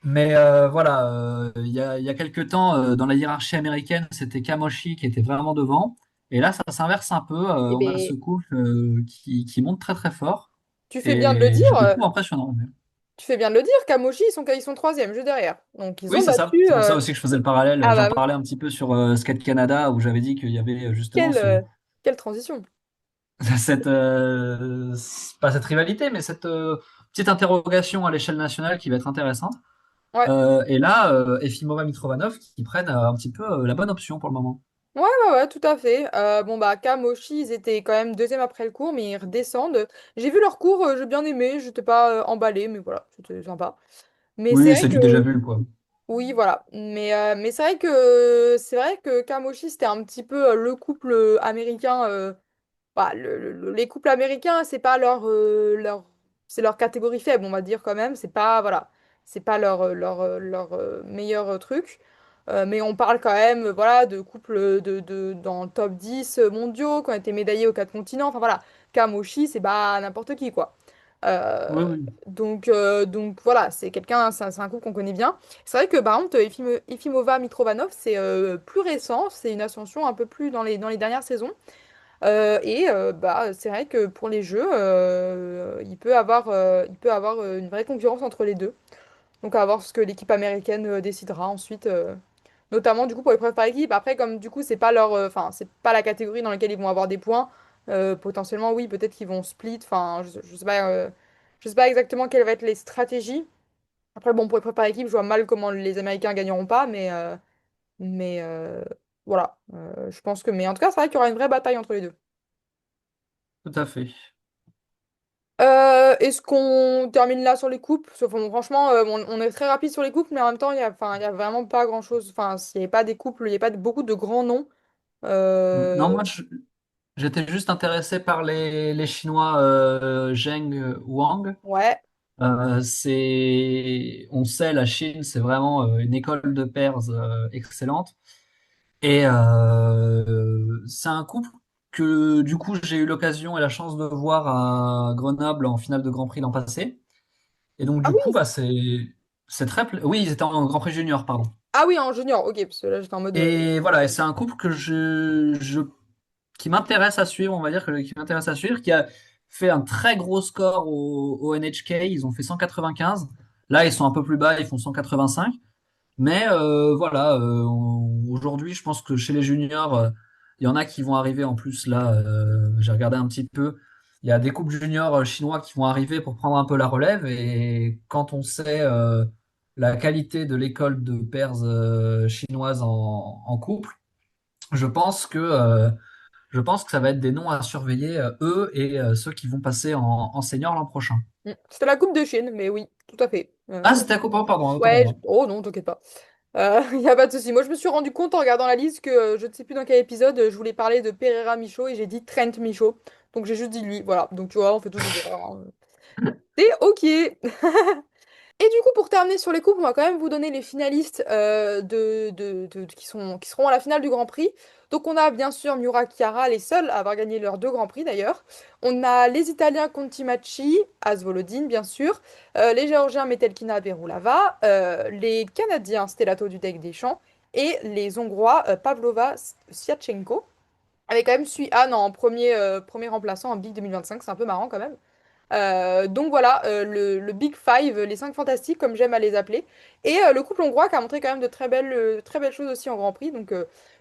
voilà, il y a quelques temps, dans la hiérarchie américaine, c'était Kamoshi qui était vraiment devant. Et là, ça s'inverse un peu. Eh On a ce ben, couple qui monte très très fort. tu fais bien de le Et dire. je le trouve impressionnant. Tu fais bien de le dire, Kamoshi, ils sont troisième, juste derrière. Donc ils Oui, ont c'est ça. battu. C'est pour ça aussi que je faisais le parallèle. Ah J'en bah, parlais un petit peu sur Skate Canada où j'avais dit qu'il y avait justement quelle, quelle transition. cette, pas cette rivalité, mais cette petite interrogation à l'échelle nationale qui va être intéressante. Ouais, Et là, Efimova Mitrovanov qui prennent un petit peu la bonne option pour le moment. ouais, tout à fait. Bon bah, Kamoshi, ils étaient quand même deuxième après le cours, mais ils redescendent. J'ai vu leur cours, j'ai bien aimé. J'étais pas emballée, mais voilà, c'était sympa. Mais c'est Oui, vrai c'est que du déjà vu, quoi. oui, voilà. Mais c'est vrai que Kamoshi, c'était un petit peu le couple américain. Bah, les couples américains, c'est pas c'est leur catégorie faible, on va dire quand même. C'est pas, voilà, c'est pas leur meilleur truc. Mais on parle quand même, voilà, de couples dans le top 10 mondiaux, qui ont été médaillés aux quatre continents. Enfin voilà, Kamoshi, c'est pas n'importe qui, quoi. Oui, Euh, oui, donc voilà, c'est un couple qu'on connaît bien. C'est vrai que par contre, Efimova Mitrovanov, c'est plus récent, c'est une ascension un peu plus dans les dernières saisons. Bah, c'est vrai que pour les jeux, il peut avoir une vraie concurrence entre les deux. Donc à voir ce que l'équipe américaine décidera ensuite, notamment du coup pour l'épreuve par équipe. Après, comme du coup enfin c'est pas la catégorie dans laquelle ils vont avoir des points, potentiellement oui, peut-être qu'ils vont split. Enfin, je sais pas exactement quelles vont être les stratégies. Après, bon, pour l'épreuve par équipe, je vois mal comment les Américains gagneront pas, mais voilà. Je pense que, mais en tout cas, c'est vrai qu'il y aura une vraie bataille entre les deux. tout à fait. Est-ce qu'on termine là sur les coupes? Enfin, franchement, on est très rapide sur les coupes, mais en même temps, enfin, il y a vraiment pas grand-chose. Enfin, il n'y a pas des couples, il n'y a pas beaucoup de grands noms. Non, Euh, j'étais juste intéressé par les Chinois Zheng Wang. Ouais. On sait, la Chine, c'est vraiment une école de pairs excellente. Et c'est un couple que du coup j'ai eu l'occasion et la chance de voir à Grenoble en finale de Grand Prix l'an passé. Et donc Ah du coup oui, bah oui, ils étaient en Grand Prix junior, pardon. ah oui, en junior, ok, parce que là, j'étais en mode. Et voilà, et c'est un couple que qui m'intéresse à suivre, on va dire qui m'intéresse à suivre, qui a fait un très gros score au NHK, ils ont fait 195. Là, ils sont un peu plus bas, ils font 185. Mais voilà, aujourd'hui, je pense que chez les juniors, il y en a qui vont arriver en plus. Là, j'ai regardé un petit peu. Il y a des couples juniors chinois qui vont arriver pour prendre un peu la relève. Et quand on sait la qualité de l'école de pairs chinoise en couple, je pense je pense que ça va être des noms à surveiller, eux et ceux qui vont passer en senior l'an prochain. C'était la coupe de Chine, mais oui, tout à fait. Ah, c'était à copain, pardon, autant pour Ouais, moi. oh non, t'inquiète pas. Il n'y a pas de souci. Moi, je me suis rendu compte en regardant la liste que je ne sais plus dans quel épisode je voulais parler de Pereira Michaud et j'ai dit Trent Michaud. Donc, j'ai juste dit lui. Voilà. Donc, tu vois, on fait tous des erreurs, hein. C'est OK. Et du coup, pour terminer sur les coupes, on va quand même vous donner les finalistes qui seront à la finale du Grand Prix. Donc, on a bien sûr Miura Chiara, les seuls à avoir gagné leurs deux Grands Prix d'ailleurs. On a les Italiens Contimacci, Asvolodine bien sûr, les Géorgiens Metelkina Berulava, les Canadiens Stellato Dudek Deschamps et les Hongrois Pavlova Siatchenko. Avec quand même Anne en premier remplaçant en Big 2025, c'est un peu marrant quand même. Donc voilà, le Big Five, les cinq fantastiques, comme j'aime à les appeler. Et le couple hongrois qui a montré quand même de très belles choses aussi en Grand Prix. Donc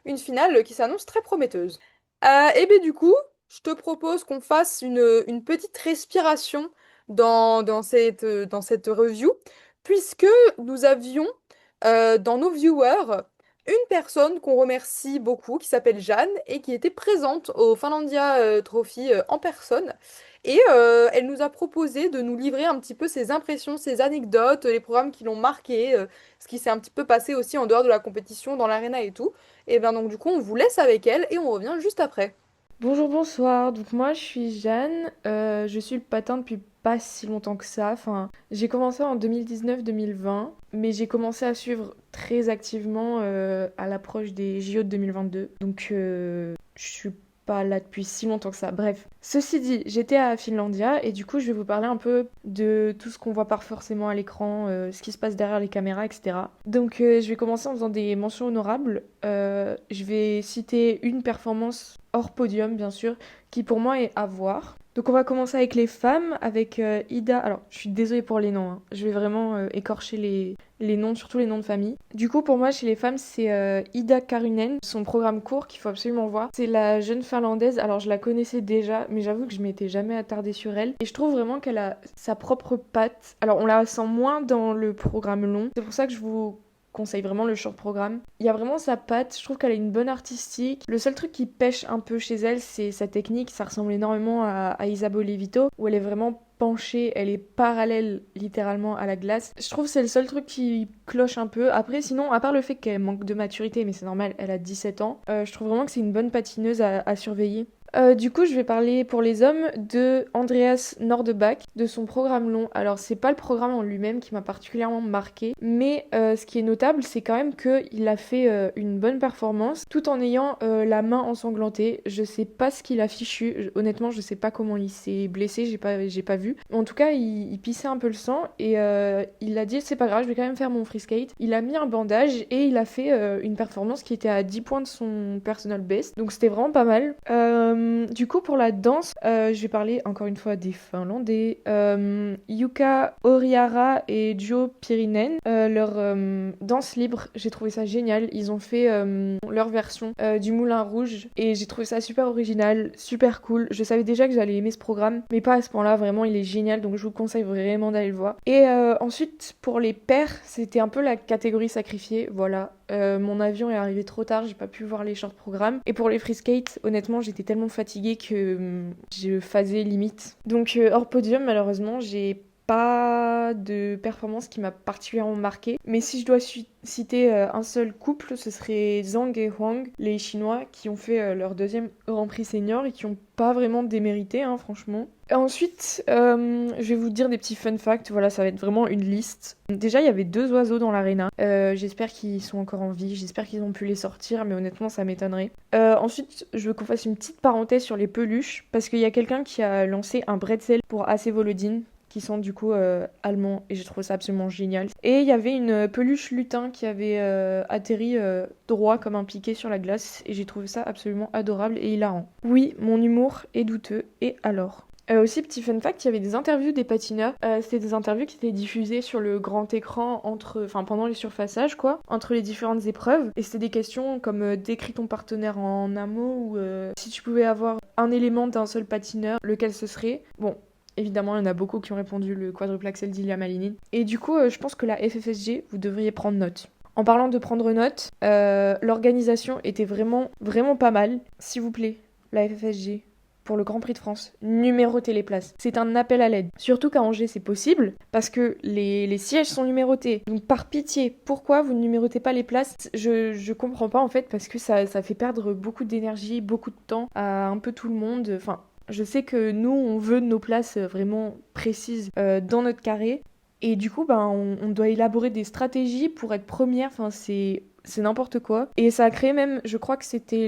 une finale qui s'annonce très prometteuse. Et bien du coup, je te propose qu'on fasse une petite respiration dans cette review, puisque nous avions dans nos viewers une personne qu'on remercie beaucoup, qui s'appelle Jeanne, et qui était présente au Finlandia Trophy en personne. Et elle nous a proposé de nous livrer un petit peu ses impressions, ses anecdotes, les programmes qui l'ont marqué, ce qui s'est un petit peu passé aussi en dehors de la compétition, dans l'arena et tout. Et bien donc du coup, on vous laisse avec elle et on revient juste après. Bonjour, bonsoir. Donc moi, je suis Jeanne. Je suis le patin depuis pas si longtemps que ça. Enfin, j'ai commencé en 2019-2020, mais j'ai commencé à suivre très activement à l'approche des JO de 2022. Donc je suis pas là depuis si longtemps que ça. Bref. Ceci dit, j'étais à Finlandia et du coup, je vais vous parler un peu de tout ce qu'on voit pas forcément à l'écran, ce qui se passe derrière les caméras, etc. Donc je vais commencer en faisant des mentions honorables. Je vais citer une performance hors podium, bien sûr, qui pour moi est à voir. Donc on va commencer avec les femmes, avec Ida. Alors, je suis désolée pour les noms, hein. Je vais vraiment écorcher les noms, surtout les noms de famille. Du coup, pour moi, chez les femmes, c'est Ida Karunen, son programme court qu'il faut absolument voir. C'est la jeune finlandaise. Alors, je la connaissais déjà, mais j'avoue que je m'étais jamais attardée sur elle. Et je trouve vraiment qu'elle a sa propre patte. Alors, on la sent moins dans le programme long. C'est pour ça que je vous conseille vraiment le short programme. Il y a vraiment sa patte, je trouve qu'elle a une bonne artistique. Le seul truc qui pêche un peu chez elle, c'est sa technique. Ça ressemble énormément à Isabeau Levito, où elle est vraiment penchée, elle est parallèle littéralement à la glace. Je trouve que c'est le seul truc qui cloche un peu. Après, sinon, à part le fait qu'elle manque de maturité, mais c'est normal, elle a 17 ans, je trouve vraiment que c'est une bonne patineuse à surveiller. Du coup, je vais parler pour les hommes de Andreas Nordebach, de son programme long. Alors, c'est pas le programme en lui-même qui m'a particulièrement marqué, mais ce qui est notable, c'est quand même qu'il a fait une bonne performance tout en ayant la main ensanglantée. Je sais pas ce qu'il a fichu, honnêtement, je sais pas comment il s'est blessé, j'ai pas vu. En tout cas, il pissait un peu le sang et il a dit c'est pas grave, je vais quand même faire mon free skate. Il a mis un bandage et il a fait une performance qui était à 10 points de son personal best, donc c'était vraiment pas mal. Du coup, pour la danse, je vais parler encore une fois des Finlandais. Yuka Oriara et Joe Pirinen, leur danse libre, j'ai trouvé ça génial. Ils ont fait leur version du Moulin Rouge et j'ai trouvé ça super original, super cool. Je savais déjà que j'allais aimer ce programme, mais pas à ce point-là. Vraiment, il est génial, donc je vous conseille vraiment d'aller le voir. Et ensuite, pour les pairs, c'était un peu la catégorie sacrifiée. Voilà. Mon avion est arrivé trop tard, j'ai pas pu voir les short programmes. Et pour les free skate, honnêtement, j'étais tellement fatiguée que je faisais limite. Donc hors podium, malheureusement, j'ai pas de performance qui m'a particulièrement marquée. Mais si je dois citer un seul couple, ce serait Zhang et Huang, les Chinois, qui ont fait leur deuxième Grand Prix senior et qui ont pas vraiment démérité, hein, franchement. Ensuite, je vais vous dire des petits fun facts. Voilà, ça va être vraiment une liste. Déjà, il y avait 2 oiseaux dans l'aréna. J'espère qu'ils sont encore en vie. J'espère qu'ils ont pu les sortir, mais honnêtement, ça m'étonnerait. Ensuite, je veux qu'on fasse une petite parenthèse sur les peluches, parce qu'il y a quelqu'un qui a lancé un bretzel pour AC Volodine, qui sont du coup allemands, et je trouve ça absolument génial. Et il y avait une peluche lutin qui avait atterri droit comme un piqué sur la glace, et j'ai trouvé ça absolument adorable et hilarant. Oui, mon humour est douteux, et alors aussi, petit fun fact, il y avait des interviews des patineurs. C'était des interviews qui étaient diffusées sur le grand écran pendant les surfaçages, quoi, entre les différentes épreuves. Et c'était des questions comme décris ton partenaire en un mot, ou si tu pouvais avoir un élément d'un seul patineur, lequel ce serait. Bon, évidemment, il y en a beaucoup qui ont répondu le quadruple axel d'Ilya Malinin. Et du coup, je pense que la FFSG, vous devriez prendre note. En parlant de prendre note, l'organisation était vraiment, vraiment pas mal. S'il vous plaît, la FFSG, pour le Grand Prix de France, numérotez les places. C'est un appel à l'aide. Surtout qu'à Angers, c'est possible, parce que les sièges sont numérotés. Donc par pitié, pourquoi vous ne numérotez pas les places ? Je comprends pas en fait, parce que ça fait perdre beaucoup d'énergie, beaucoup de temps à un peu tout le monde. Enfin, je sais que nous, on veut nos places vraiment précises dans notre carré. Et du coup, on doit élaborer des stratégies pour être première. Enfin, c'est n'importe quoi. Et ça a créé même, je crois que c'était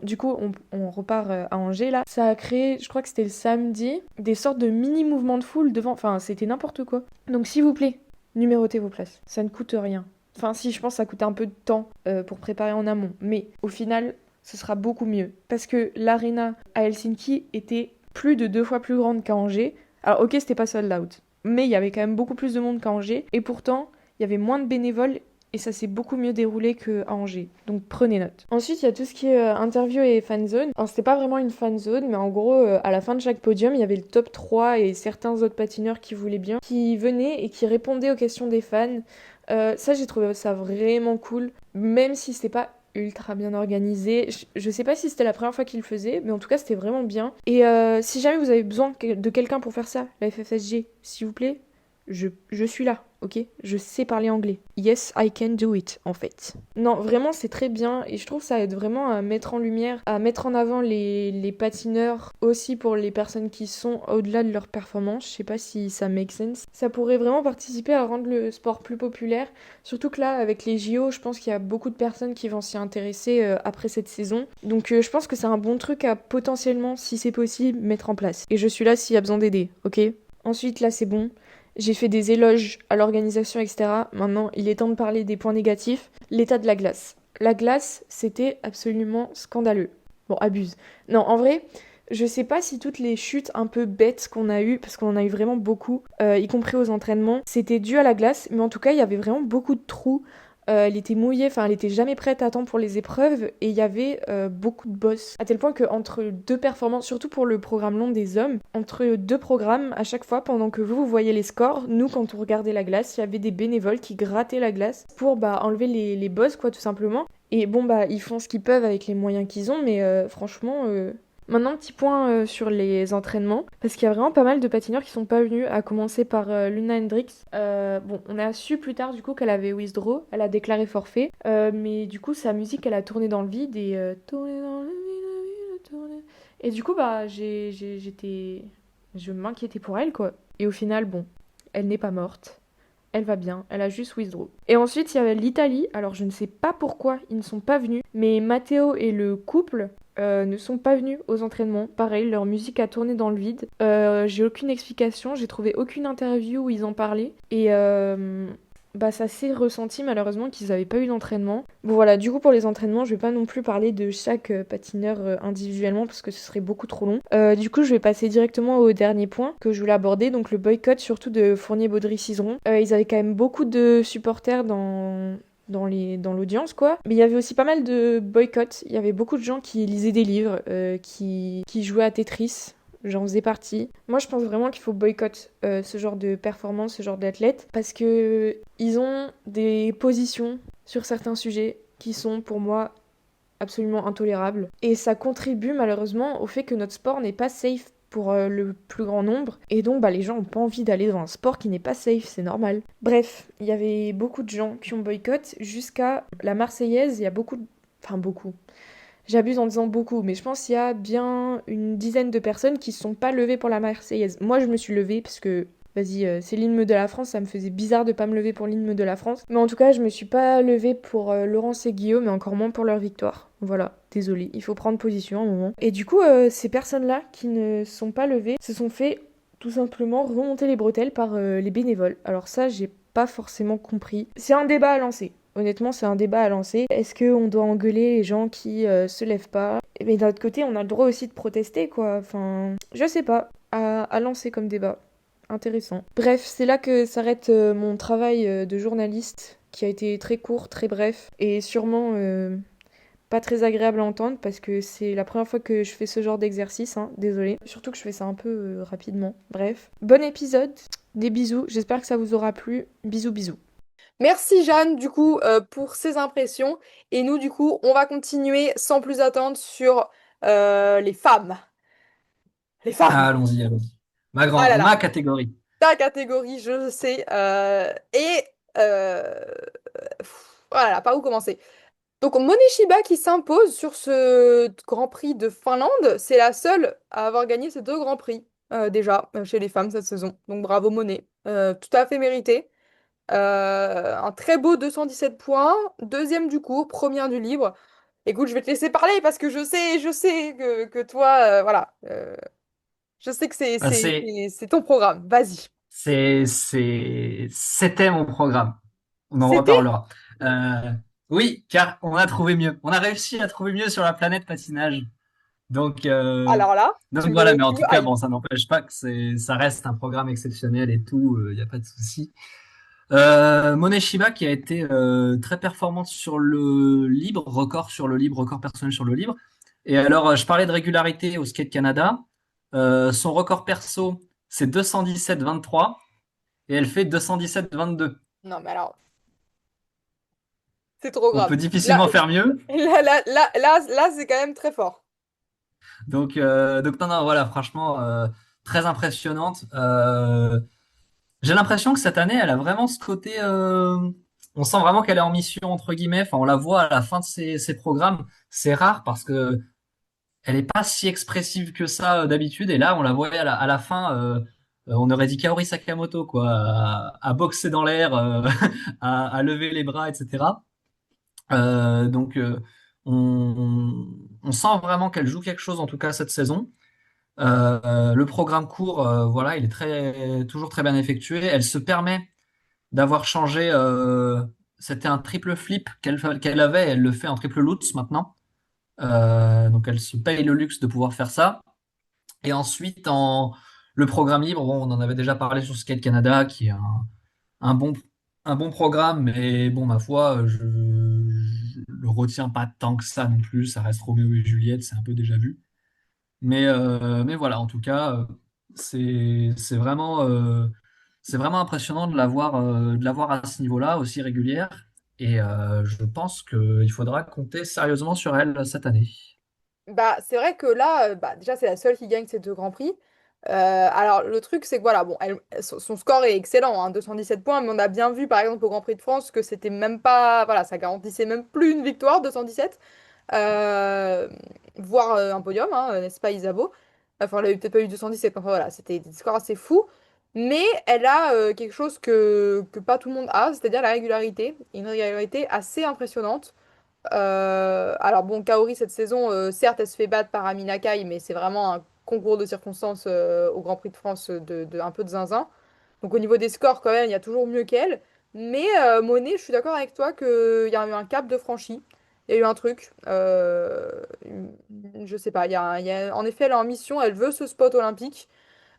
du coup, on repart à Angers, là. Ça a créé, je crois que c'était le samedi, des sortes de mini-mouvements de foule devant. Enfin, c'était n'importe quoi. Donc, s'il vous plaît, numérotez vos places. Ça ne coûte rien. Enfin, si, je pense que ça coûte un peu de temps pour préparer en amont. Mais au final, ce sera beaucoup mieux. Parce que l'arena à Helsinki était plus de 2 fois plus grande qu'à Angers. Alors, ok, c'était pas sold out. Mais il y avait quand même beaucoup plus de monde qu'à Angers. Et pourtant, il y avait moins de bénévoles. Et ça s'est beaucoup mieux déroulé qu'à Angers. Donc prenez note. Ensuite, il y a tout ce qui est interview et fanzone. Alors, c'était pas vraiment une fanzone, mais en gros, à la fin de chaque podium, il y avait le top 3 et certains autres patineurs qui voulaient bien, qui venaient et qui répondaient aux questions des fans. Ça, j'ai trouvé ça vraiment cool. Même si c'était pas ultra bien organisé. Je sais pas si c'était la première fois qu'ils le faisaient, mais en tout cas, c'était vraiment bien. Et si jamais vous avez besoin de quelqu'un pour faire ça, la FFSG, s'il vous plaît, je suis là, ok ? Je sais parler anglais. Yes, I can do it, en fait. Non, vraiment, c'est très bien et je trouve que ça aide vraiment à mettre en lumière, à mettre en avant les patineurs, aussi pour les personnes qui sont au-delà de leur performance. Je sais pas si ça make sense. Ça pourrait vraiment participer à rendre le sport plus populaire, surtout que là, avec les JO, je pense qu'il y a beaucoup de personnes qui vont s'y intéresser après cette saison. Donc je pense que c'est un bon truc à potentiellement, si c'est possible, mettre en place. Et je suis là s'il y a besoin d'aider, ok ? Ensuite, là, c'est bon. J'ai fait des éloges à l'organisation, etc. Maintenant, il est temps de parler des points négatifs. L'état de la glace. La glace, c'était absolument scandaleux. Bon, abuse. Non, en vrai, je sais pas si toutes les chutes un peu bêtes qu'on a eues, parce qu'on en a eu vraiment beaucoup, y compris aux entraînements, c'était dû à la glace, mais en tout cas, il y avait vraiment beaucoup de trous. Elle était mouillée, enfin elle était jamais prête à temps pour les épreuves et il y avait beaucoup de bosses. À tel point qu'entre 2 performances, surtout pour le programme long des hommes, entre 2 programmes, à chaque fois, pendant que vous voyez les scores, nous quand on regardait la glace, il y avait des bénévoles qui grattaient la glace pour enlever les bosses, quoi, tout simplement. Et bon, ils font ce qu'ils peuvent avec les moyens qu'ils ont, mais franchement... Maintenant, petit point sur les entraînements, parce qu'il y a vraiment pas mal de patineurs qui sont pas venus, à commencer par Luna Hendricks. Bon, on a su plus tard du coup qu'elle avait withdraw, elle a déclaré forfait, mais du coup sa musique elle a tourné dans le vide et tourné dans le vide, tourné. Et du coup je m'inquiétais pour elle quoi. Et au final bon, elle n'est pas morte. Elle va bien, elle a juste withdraw. Et ensuite, il y avait l'Italie. Alors, je ne sais pas pourquoi ils ne sont pas venus, mais Matteo et le couple ne sont pas venus aux entraînements. Pareil, leur musique a tourné dans le vide. J'ai aucune explication, j'ai trouvé aucune interview où ils en parlaient. Et ça s'est ressenti malheureusement qu'ils n'avaient pas eu d'entraînement. Bon voilà, du coup pour les entraînements, je vais pas non plus parler de chaque patineur individuellement parce que ce serait beaucoup trop long. Du coup je vais passer directement au dernier point que je voulais aborder, donc le boycott surtout de Fournier-Baudry-Cizeron. Ils avaient quand même beaucoup de supporters dans l'audience quoi, mais il y avait aussi pas mal de boycotts. Il y avait beaucoup de gens qui lisaient des livres, qui jouaient à Tetris. J'en faisais partie. Moi, je pense vraiment qu'il faut boycotter ce genre de performance, ce genre d'athlète, parce que ils ont des positions sur certains sujets qui sont pour moi absolument intolérable. Et ça contribue malheureusement au fait que notre sport n'est pas safe pour le plus grand nombre. Et donc bah, les gens n'ont pas envie d'aller dans un sport qui n'est pas safe, c'est normal. Bref, il y avait beaucoup de gens qui ont boycott jusqu'à la Marseillaise. Il y a beaucoup... Enfin beaucoup. J'abuse en disant beaucoup, mais je pense qu'il y a bien une dizaine de personnes qui ne se sont pas levées pour la Marseillaise. Moi, je me suis levée parce que, vas-y, c'est l'hymne de la France, ça me faisait bizarre de pas me lever pour l'hymne de la France. Mais en tout cas, je me suis pas levée pour Laurence et Guillaume, mais encore moins pour leur victoire. Voilà, désolée, il faut prendre position à un moment. Et du coup, ces personnes-là qui ne sont pas levées se sont fait tout simplement remonter les bretelles par les bénévoles. Alors ça, j'ai pas forcément compris. C'est un débat à lancer. Honnêtement, c'est un débat à lancer. Est-ce qu'on doit engueuler les gens qui se lèvent pas? Mais d'un autre côté, on a le droit aussi de protester, quoi. Enfin, je sais pas. À lancer comme débat. Intéressant. Bref, c'est là que s'arrête mon travail de journaliste, qui a été très court, très bref, et sûrement pas très agréable à entendre, parce que c'est la première fois que je fais ce genre d'exercice, hein. Désolée. Surtout que je fais ça un peu rapidement. Bref. Bon épisode. Des bisous. J'espère que ça vous aura plu. Bisous, bisous. Merci Jeanne, du coup, pour ces impressions. Et nous, du coup, on va continuer sans plus attendre sur les femmes. Les femmes. Ah, allons-y, allons-y. Ah là là, Ma catégorie. ta catégorie, je sais. Euh, voilà, par où commencer? Donc, Mone Shiba qui s'impose sur ce Grand Prix de Finlande, c'est la seule à avoir gagné ces deux Grands Prix, déjà, chez les femmes cette saison. Donc, bravo Monet. Tout à fait mérité. Un très beau 217 points, deuxième du cours, première du libre. Écoute, je vais te laisser parler parce que je sais que toi, voilà, je sais que Ah, c'est ton programme. Vas-y. C'était mon programme. On en C'était? reparlera. Euh, oui, car on a trouvé mieux. On a réussi à trouver mieux sur la planète patinage. Donc, euh, Alors là, donc voilà, mais en tout cas, bon, ça n'empêche pas que ça reste un programme exceptionnel et tout, il n'y a pas de souci. Monet Shiba qui a été très performante sur le libre, record sur le libre, record personnel sur le libre. Et alors, je parlais de régularité au Skate Canada. Son record perso, c'est 217,23 et elle fait 217,22. Non, mais alors, c'est trop On grave. peut Là, difficilement faire mieux. là, c'est quand même très fort. Donc non, non, voilà, franchement, très impressionnante. J'ai l'impression que cette année, elle a vraiment ce côté. On sent vraiment qu'elle est en mission entre guillemets. Enfin, on la voit à la fin de ses programmes. C'est rare parce que elle est pas si expressive que ça d'habitude. Et là, on la voyait à la fin. On aurait dit Kaori Sakamoto, quoi, à boxer dans l'air, à lever les bras, etc. Euh, donc, euh, on sent vraiment qu'elle joue quelque chose, en tout cas cette saison. Le programme court, voilà, il est toujours très bien effectué. Elle se permet d'avoir changé. C'était un triple flip qu'elle avait, elle le fait en triple lutz maintenant. Donc elle se paye le luxe de pouvoir faire ça. Et ensuite, le programme libre, bon, on en avait déjà parlé sur Skate Canada, qui est un bon, un bon programme, mais bon, ma foi, je le retiens pas tant que ça non plus. Ça reste Roméo et Juliette, c'est un peu déjà vu. Mais voilà, en tout cas, c'est vraiment impressionnant de l'avoir à ce niveau-là, aussi régulière. Et je pense qu'il faudra compter sérieusement sur elle cette année. Bah, c'est vrai que là, bah, déjà, c'est la seule qui gagne ces deux Grands Prix. Alors, le truc, c'est que voilà, bon, son score est excellent, hein, 217 points, mais on a bien vu, par exemple, au Grand Prix de France, que c'était même pas. Voilà, ça garantissait même plus une victoire, 217. Euh, Voire un podium, hein, n'est-ce pas, Isabeau? Enfin, elle a peut-être pas eu 217, enfin voilà, c'était des scores assez fous. Mais elle a quelque chose que pas tout le monde a, c'est-à-dire la régularité. Et une régularité assez impressionnante. Alors bon, Kaori cette saison, certes, elle se fait battre par Amina Kai, mais c'est vraiment un concours de circonstances au Grand Prix de France un peu de zinzin. Donc au niveau des scores, quand même, il y a toujours mieux qu'elle. Mais Monet, je suis d'accord avec toi qu'il y a eu un cap de franchi. Il y a eu un truc. Je sais pas. En effet, elle est en mission, elle veut ce spot olympique.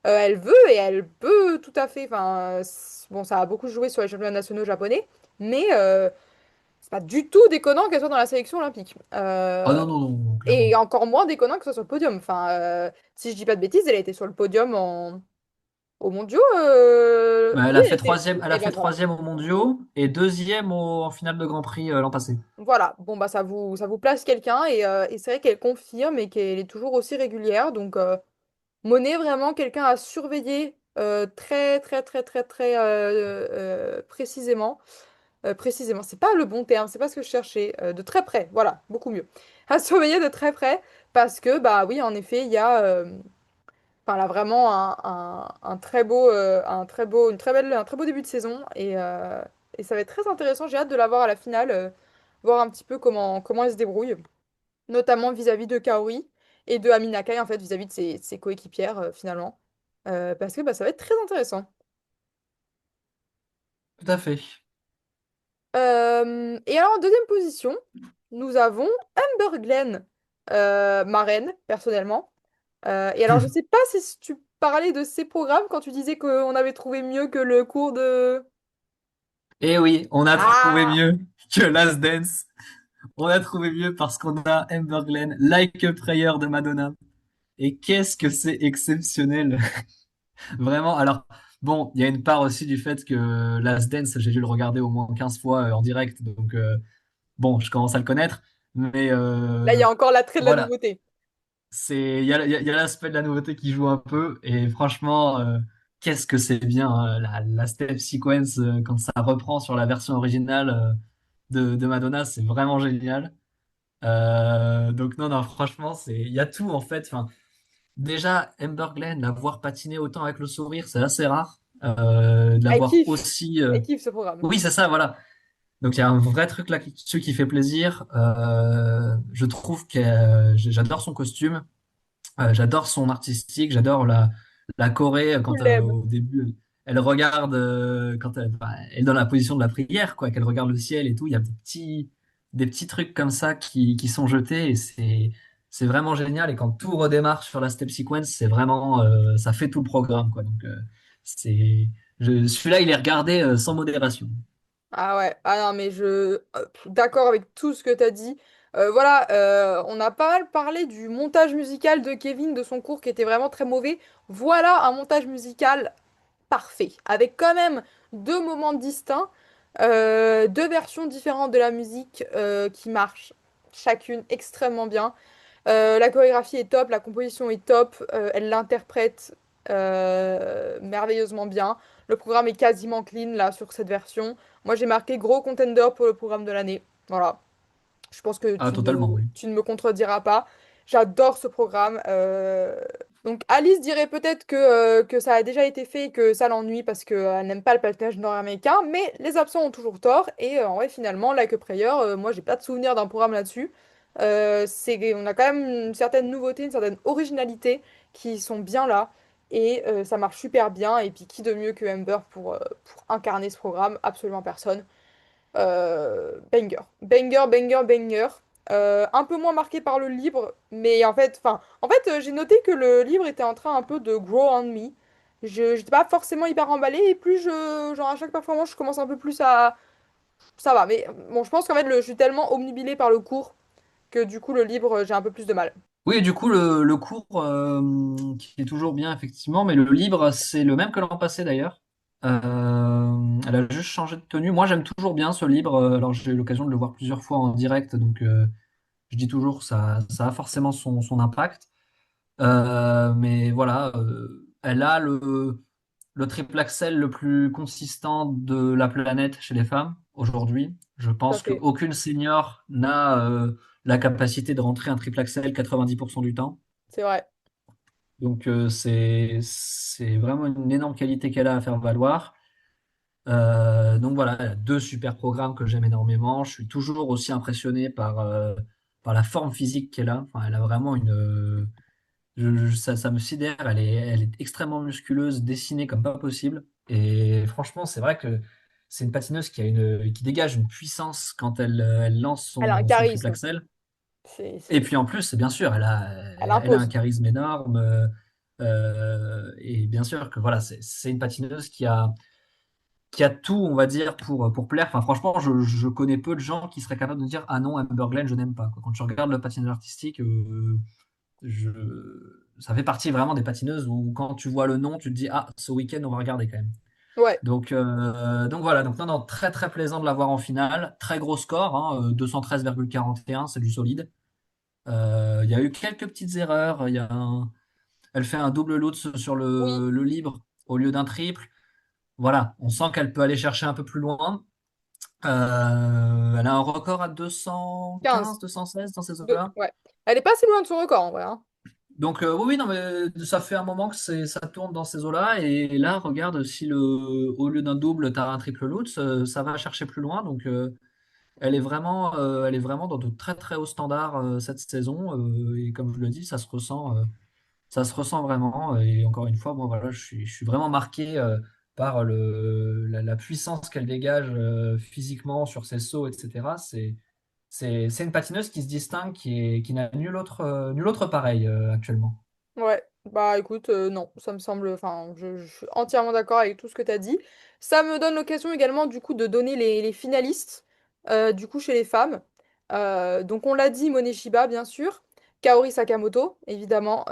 Elle veut et elle peut tout à fait. Enfin, bon, ça a beaucoup joué sur les championnats nationaux japonais. Mais c'est pas du tout déconnant qu'elle soit dans la sélection olympique. Oh non, non, non, Et clairement. encore moins déconnant que ce soit sur le podium. Enfin, si je dis pas de bêtises, elle a été sur le podium Aux mondiaux, Elle oui, a fait troisième, elle a eh fait ben voilà. troisième aux mondiaux et deuxième en finale de Grand Prix l'an passé. Voilà, bon bah ça vous place quelqu'un et c'est vrai qu'elle confirme et qu'elle est toujours aussi régulière. Donc Monet, vraiment quelqu'un à surveiller très très très très très précisément. Précisément, c'est pas le bon terme, c'est pas ce que je cherchais. De très près, voilà, beaucoup mieux. À surveiller de très près parce que bah oui, en effet, il y a enfin, là, vraiment un très beau, une très belle, un très beau début de saison et ça va être très intéressant. J'ai hâte de la voir à la finale, voir un petit peu comment elle se débrouille, notamment vis-à-vis de Kaori et de Amina Kai, en fait, vis-à-vis de ses coéquipières, finalement. Parce que bah, ça va être très intéressant. Tout à fait. Et alors, en deuxième position, nous avons Amber Glen, ma reine, personnellement. Et alors, je sais pas si tu parlais de ces programmes quand tu disais qu'on avait trouvé mieux que le cours de... Et oui, on a trouvé Ah! mieux que Last Dance. On a trouvé mieux parce qu'on a Amber Glen, Like a Prayer de Madonna. Et qu'est-ce que c'est exceptionnel. Vraiment. Alors, bon, il y a une part aussi du fait que Last Dance, j'ai dû le regarder au moins 15 fois en direct. Donc, bon, je commence à le connaître. Mais Là, il y a encore l'attrait de la voilà, nouveauté. il y a l'aspect de la nouveauté qui joue un peu. Et franchement, qu'est-ce que c'est bien la step sequence quand ça reprend sur la version originale de Madonna, c'est vraiment génial. Donc non, non, franchement, il y a tout en fait. Enfin, déjà, Amber Glen, la voir patiner autant avec le sourire, c'est assez rare. De la Elle voir kiffe. aussi. Elle kiffe ce programme. Oui, c'est ça, voilà. Donc il y a un vrai truc là-dessus qui fait plaisir. Je trouve que j'adore son costume. J'adore son artistique, j'adore la choré Je quand l'aime. au début elle regarde quand elle est dans la position de la prière quoi, qu'elle regarde le ciel et tout, il y a des petits trucs comme ça qui sont jetés et c'est vraiment génial et quand tout redémarre sur la step sequence, c'est vraiment ça fait tout le programme quoi. Donc c'est celui-là il est regardé sans modération. Ah ouais, ah non, mais d'accord avec tout ce que t'as dit. Voilà, on a pas mal parlé du montage musical de Kevin, de son cours qui était vraiment très mauvais. Voilà un montage musical parfait, avec quand même deux moments distincts, deux versions différentes de la musique qui marchent chacune extrêmement bien. La chorégraphie est top, la composition est top, elle l'interprète merveilleusement bien. Le programme est quasiment clean là sur cette version. Moi j'ai marqué gros contender pour le programme de l'année. Voilà. Je pense que Ah totalement oui. tu ne me contrediras pas. J'adore ce programme. Donc Alice dirait peut-être que ça a déjà été fait et que ça l'ennuie parce qu'elle n'aime pas le patinage nord-américain, mais les absents ont toujours tort. Et en vrai, finalement, Like a Prayer, moi, j'ai pas de souvenir d'un programme là-dessus. On a quand même une certaine nouveauté, une certaine originalité qui sont bien là. Et ça marche super bien. Et puis, qui de mieux que Amber pour incarner ce programme? Absolument personne. Banger. Banger, banger, banger. Un peu moins marqué par le livre, mais en fait, j'ai noté que le livre était en train un peu de grow on me. Je n'étais pas forcément hyper emballée, et plus genre à chaque performance, je commence un peu plus à... Ça va, mais bon, je pense qu'en fait, je suis tellement omnubilée par le cours que du coup, le livre, j'ai un peu plus de mal. Oui, du coup, le cours qui est toujours bien, effectivement, mais le livre, c'est le même que l'an passé d'ailleurs. Elle a juste changé de tenue. Moi, j'aime toujours bien ce livre. Alors, j'ai eu l'occasion de le voir plusieurs fois en direct, donc je dis toujours ça a forcément son impact. Mais voilà, elle a le triple axel le plus consistant de la planète chez les femmes aujourd'hui. Je Tout à pense fait. qu'aucune senior n'a la capacité de rentrer un triple axel 90% du temps. C'est vrai. Donc c'est vraiment une énorme qualité qu'elle a à faire valoir. Donc voilà, elle a deux super programmes que j'aime énormément. Je suis toujours aussi impressionné par la forme physique qu'elle a. Enfin, elle a vraiment ça me sidère. Elle est extrêmement musculeuse, dessinée comme pas possible. Et franchement, c'est vrai que c'est une patineuse qui dégage une puissance quand elle lance Elle a un son triple charisme. axel. C'est, Et c'est... puis en plus, bien sûr, Elle elle a un impose. charisme énorme. Et bien sûr que voilà, c'est une patineuse qui a tout, on va dire, pour plaire. Enfin, franchement, je connais peu de gens qui seraient capables de dire ah non, Amber Glen, je n'aime pas, quoi. Quand tu regardes le patinage artistique, je, ça fait partie vraiment des patineuses où quand tu vois le nom, tu te dis, ah, ce week-end, on va regarder quand même. Ouais, Donc voilà, donc non, non, très très plaisant de la voir en finale. Très gros score, hein, 213,41, c'est du solide. Il y a eu quelques petites erreurs. Elle fait un double lutz sur oui, le libre au lieu d'un triple. Voilà, on sent qu'elle peut aller chercher un peu plus loin. Elle a un record à 215, 15. 216 dans ces eaux-là. Ouais. Elle est pas si loin de son record en vrai, hein. Donc oui, oui, non, mais ça fait un moment que ça tourne dans ces eaux-là. Et là, regarde, si au lieu d'un double, tu as un triple lutz, ça va chercher plus loin. Donc elle est vraiment dans de très très hauts standards cette saison. Et comme je le dis, ça se ressent vraiment. Et encore une fois, moi, voilà, je suis vraiment marqué par la puissance qu'elle dégage physiquement sur ses sauts, etc. C'est une patineuse qui se distingue, qui n'a nul autre pareil actuellement. Ouais, bah écoute, non, ça me semble, enfin, je suis entièrement d'accord avec tout ce que tu as dit. Ça me donne l'occasion également, du coup, de donner les finalistes, du coup, chez les femmes. Donc, on l'a dit, Moneshiba, bien sûr. Kaori Sakamoto, évidemment,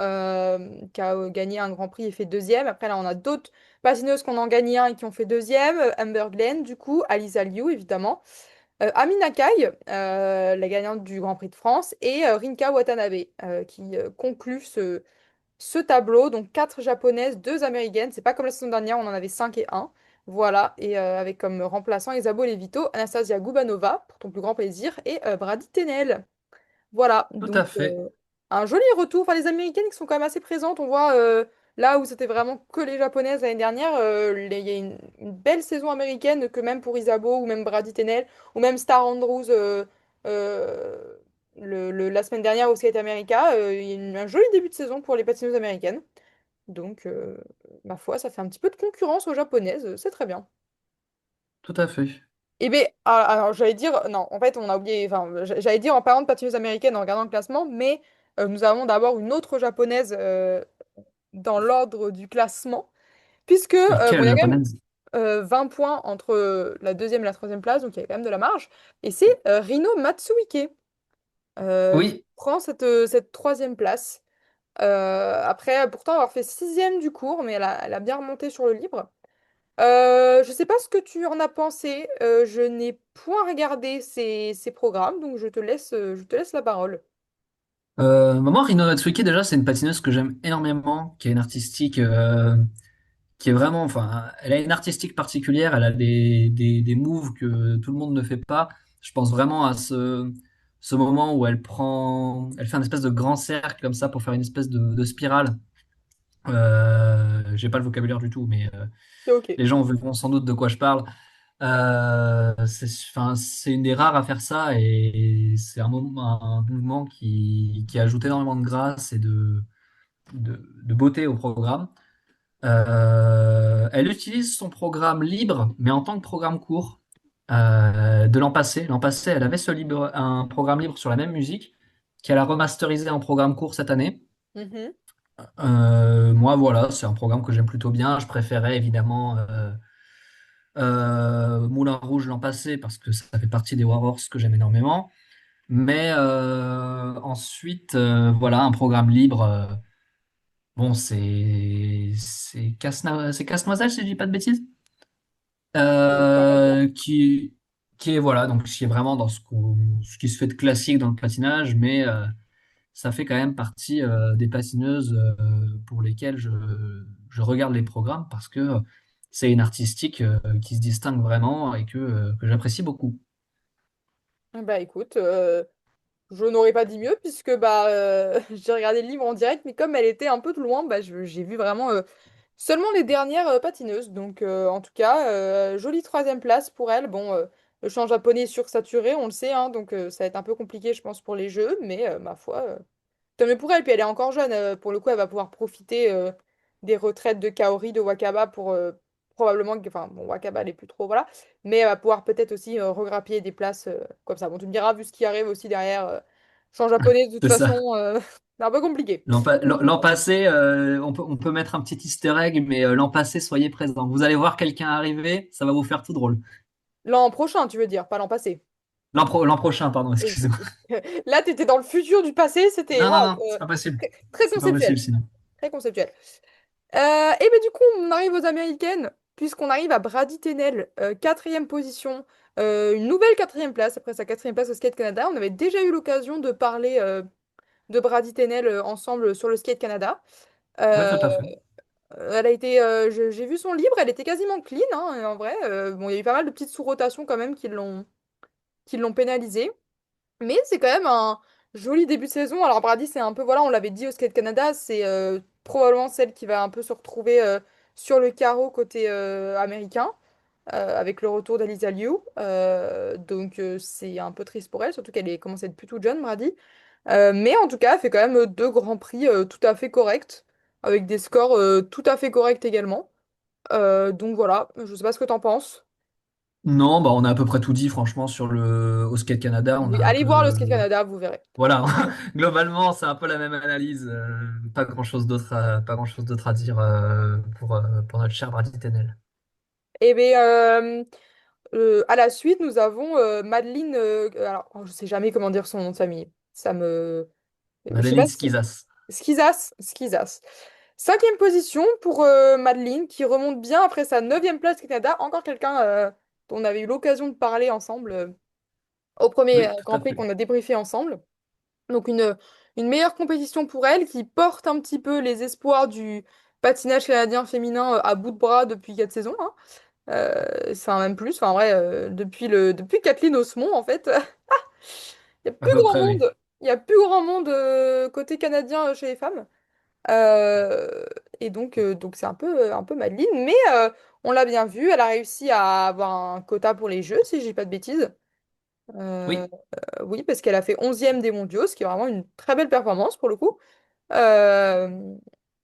qui a gagné un Grand Prix et fait deuxième. Après, là, on a d'autres patineuses qui en ont gagné un et qui ont fait deuxième. Amber Glenn, du coup, Alisa Liu, évidemment. Amina Kai, la gagnante du Grand Prix de France. Et Rinka Watanabe, qui conclut ce tableau, donc 4 japonaises, 2 américaines, c'est pas comme la saison dernière, on en avait 5 et un. Voilà, et avec comme remplaçant Isabeau Levito, Anastasia Gubanova, pour ton plus grand plaisir, et Brady Tenel. Voilà, Tout à donc fait, un joli retour. Enfin, les américaines qui sont quand même assez présentes, on voit là où c'était vraiment que les japonaises l'année dernière, il y a une belle saison américaine que même pour Isabeau ou même Brady Tenel, ou même Star Andrews euh, la semaine dernière au Skate America, il y a un joli début de saison pour les patineuses américaines. Donc, ma foi, ça fait un petit peu de concurrence aux japonaises, c'est très bien. tout à fait. Eh bien, alors j'allais dire, non, en fait, on a oublié, enfin, j'allais dire en parlant de patineuses américaines en regardant le classement, mais nous avons d'abord une autre japonaise dans l'ordre du classement, puisque, bon, il Quelle y a quand même japonaise. 20 points entre la deuxième et la troisième place, donc il y a quand même de la marge, et c'est Rino Matsuike qui Oui, prend cette troisième place. Après, pourtant, avoir fait sixième du cours, mais elle a bien remonté sur le libre. Je sais pas ce que tu en as pensé. Je n'ai point regardé ces programmes, donc je te laisse la parole. moi, Rino Natsuki, déjà, c'est une patineuse que j'aime énormément, qui a une artistique qui est vraiment, enfin, elle a une artistique particulière, elle a des moves que tout le monde ne fait pas. Je pense vraiment à ce moment où elle fait un espèce de grand cercle comme ça pour faire une espèce de spirale. J'ai pas le vocabulaire du tout, mais C'est ok. les gens verront sans doute de quoi je parle. Enfin, c'est une des rares à faire ça et c'est un mouvement qui ajoute énormément de grâce et de beauté au programme. Elle utilise son programme libre, mais en tant que programme court de l'an passé. L'an passé, elle avait un programme libre sur la même musique qu'elle a remasterisé en programme court cette année. Mhm. Moi, voilà, c'est un programme que j'aime plutôt bien. Je préférais évidemment Moulin Rouge l'an passé parce que ça fait partie des Warhorse que j'aime énormément. Mais ensuite, voilà, un programme libre. Bon, c'est Casse-Noisette, si je dis pas de bêtises. Ça va bien. Euh, qui, qui est voilà, donc qui est vraiment dans ce qui se fait de classique dans le patinage, mais ça fait quand même partie des patineuses pour lesquelles je regarde les programmes parce que c'est une artistique qui se distingue vraiment et que j'apprécie beaucoup. Bah écoute, je n'aurais pas dit mieux puisque bah j'ai regardé le livre en direct, mais comme elle était un peu de loin, bah j'ai vu vraiment seulement les dernières patineuses. Donc en tout cas, jolie troisième place pour elle. Bon, le chant japonais est sursaturé, on le sait, hein, donc ça va être un peu compliqué, je pense, pour les jeux, mais ma foi. Tant mieux pour elle, puis elle est encore jeune. Pour le coup, elle va pouvoir profiter des retraites de Kaori, de Wakaba pour probablement. Enfin, bon, Wakaba, elle est plus trop, voilà. Mais elle va pouvoir peut-être aussi regrappiller des places comme ça. Bon, tu me diras, vu ce qui arrive aussi derrière, chant japonais, de toute C'est ça. façon, c'est un peu compliqué. L'an passé, on peut mettre un petit easter egg, mais l'an passé, soyez présents. Vous allez voir quelqu'un arriver, ça va vous faire tout drôle. L'an prochain, tu veux dire, pas l'an passé. L'an prochain, pardon, Oui. excusez-moi. Là, tu étais dans le futur du passé, c'était Non, non, waouh, non, c'est pas possible. très, très C'est pas possible conceptuel. sinon. Très conceptuel. Et ben du coup, on arrive aux Américaines, puisqu'on arrive à Brady Tennell, quatrième position, une nouvelle quatrième place, après sa quatrième place au Skate Canada. On avait déjà eu l'occasion de parler de Brady Tennell ensemble sur le Skate Canada. Ouais, Euh, tout à fait. Elle a été, j'ai vu son livre, elle était quasiment clean, hein, en vrai. Bon, il y a eu pas mal de petites sous-rotations quand même qui l'ont pénalisée. Mais c'est quand même un joli début de saison. Alors Brady, c'est un peu, voilà, on l'avait dit au Skate Canada, c'est probablement celle qui va un peu se retrouver sur le carreau côté américain, avec le retour d'Alisa Liu. Donc c'est un peu triste pour elle, surtout qu'elle est commencé à être plutôt jeune, Brady. Mais en tout cas, elle fait quand même deux grands prix tout à fait corrects, avec des scores tout à fait corrects également. Donc voilà, je sais pas ce que t'en penses. Non, bah on a à peu près tout dit, franchement, sur au Skate Canada. On a Oui, un allez voir le peu. Skate Canada, vous verrez. Voilà, globalement, c'est un peu la même analyse. Pas grand-chose d'autre à dire pour notre cher Brady Tennell. Et bien, à la suite, nous avons Madeleine. Alors, je sais jamais comment dire son nom de famille. Je sais Madeline pas si. Skizas. Skizas. Cinquième position pour Madeleine, qui remonte bien après sa neuvième place au Canada. Encore quelqu'un dont on avait eu l'occasion de parler ensemble au premier Oui, tout Grand à Prix fait. qu'on a débriefé ensemble. Donc, une meilleure compétition pour elle, qui porte un petit peu les espoirs du patinage canadien féminin à bout de bras depuis 4 saisons, hein. Enfin, même plus. Enfin, en vrai, depuis Kathleen Osmond, en fait, il y a À plus peu grand près, oui. monde. Il y a plus grand monde côté canadien chez les femmes. Euh, et donc c'est un peu Madeleine. Mais on l'a bien vu, elle a réussi à avoir un quota pour les Jeux, si je dis pas de bêtises. Euh, Oui, oui, parce qu'elle a fait 11e des mondiaux, ce qui est vraiment une très belle performance pour le coup. Euh,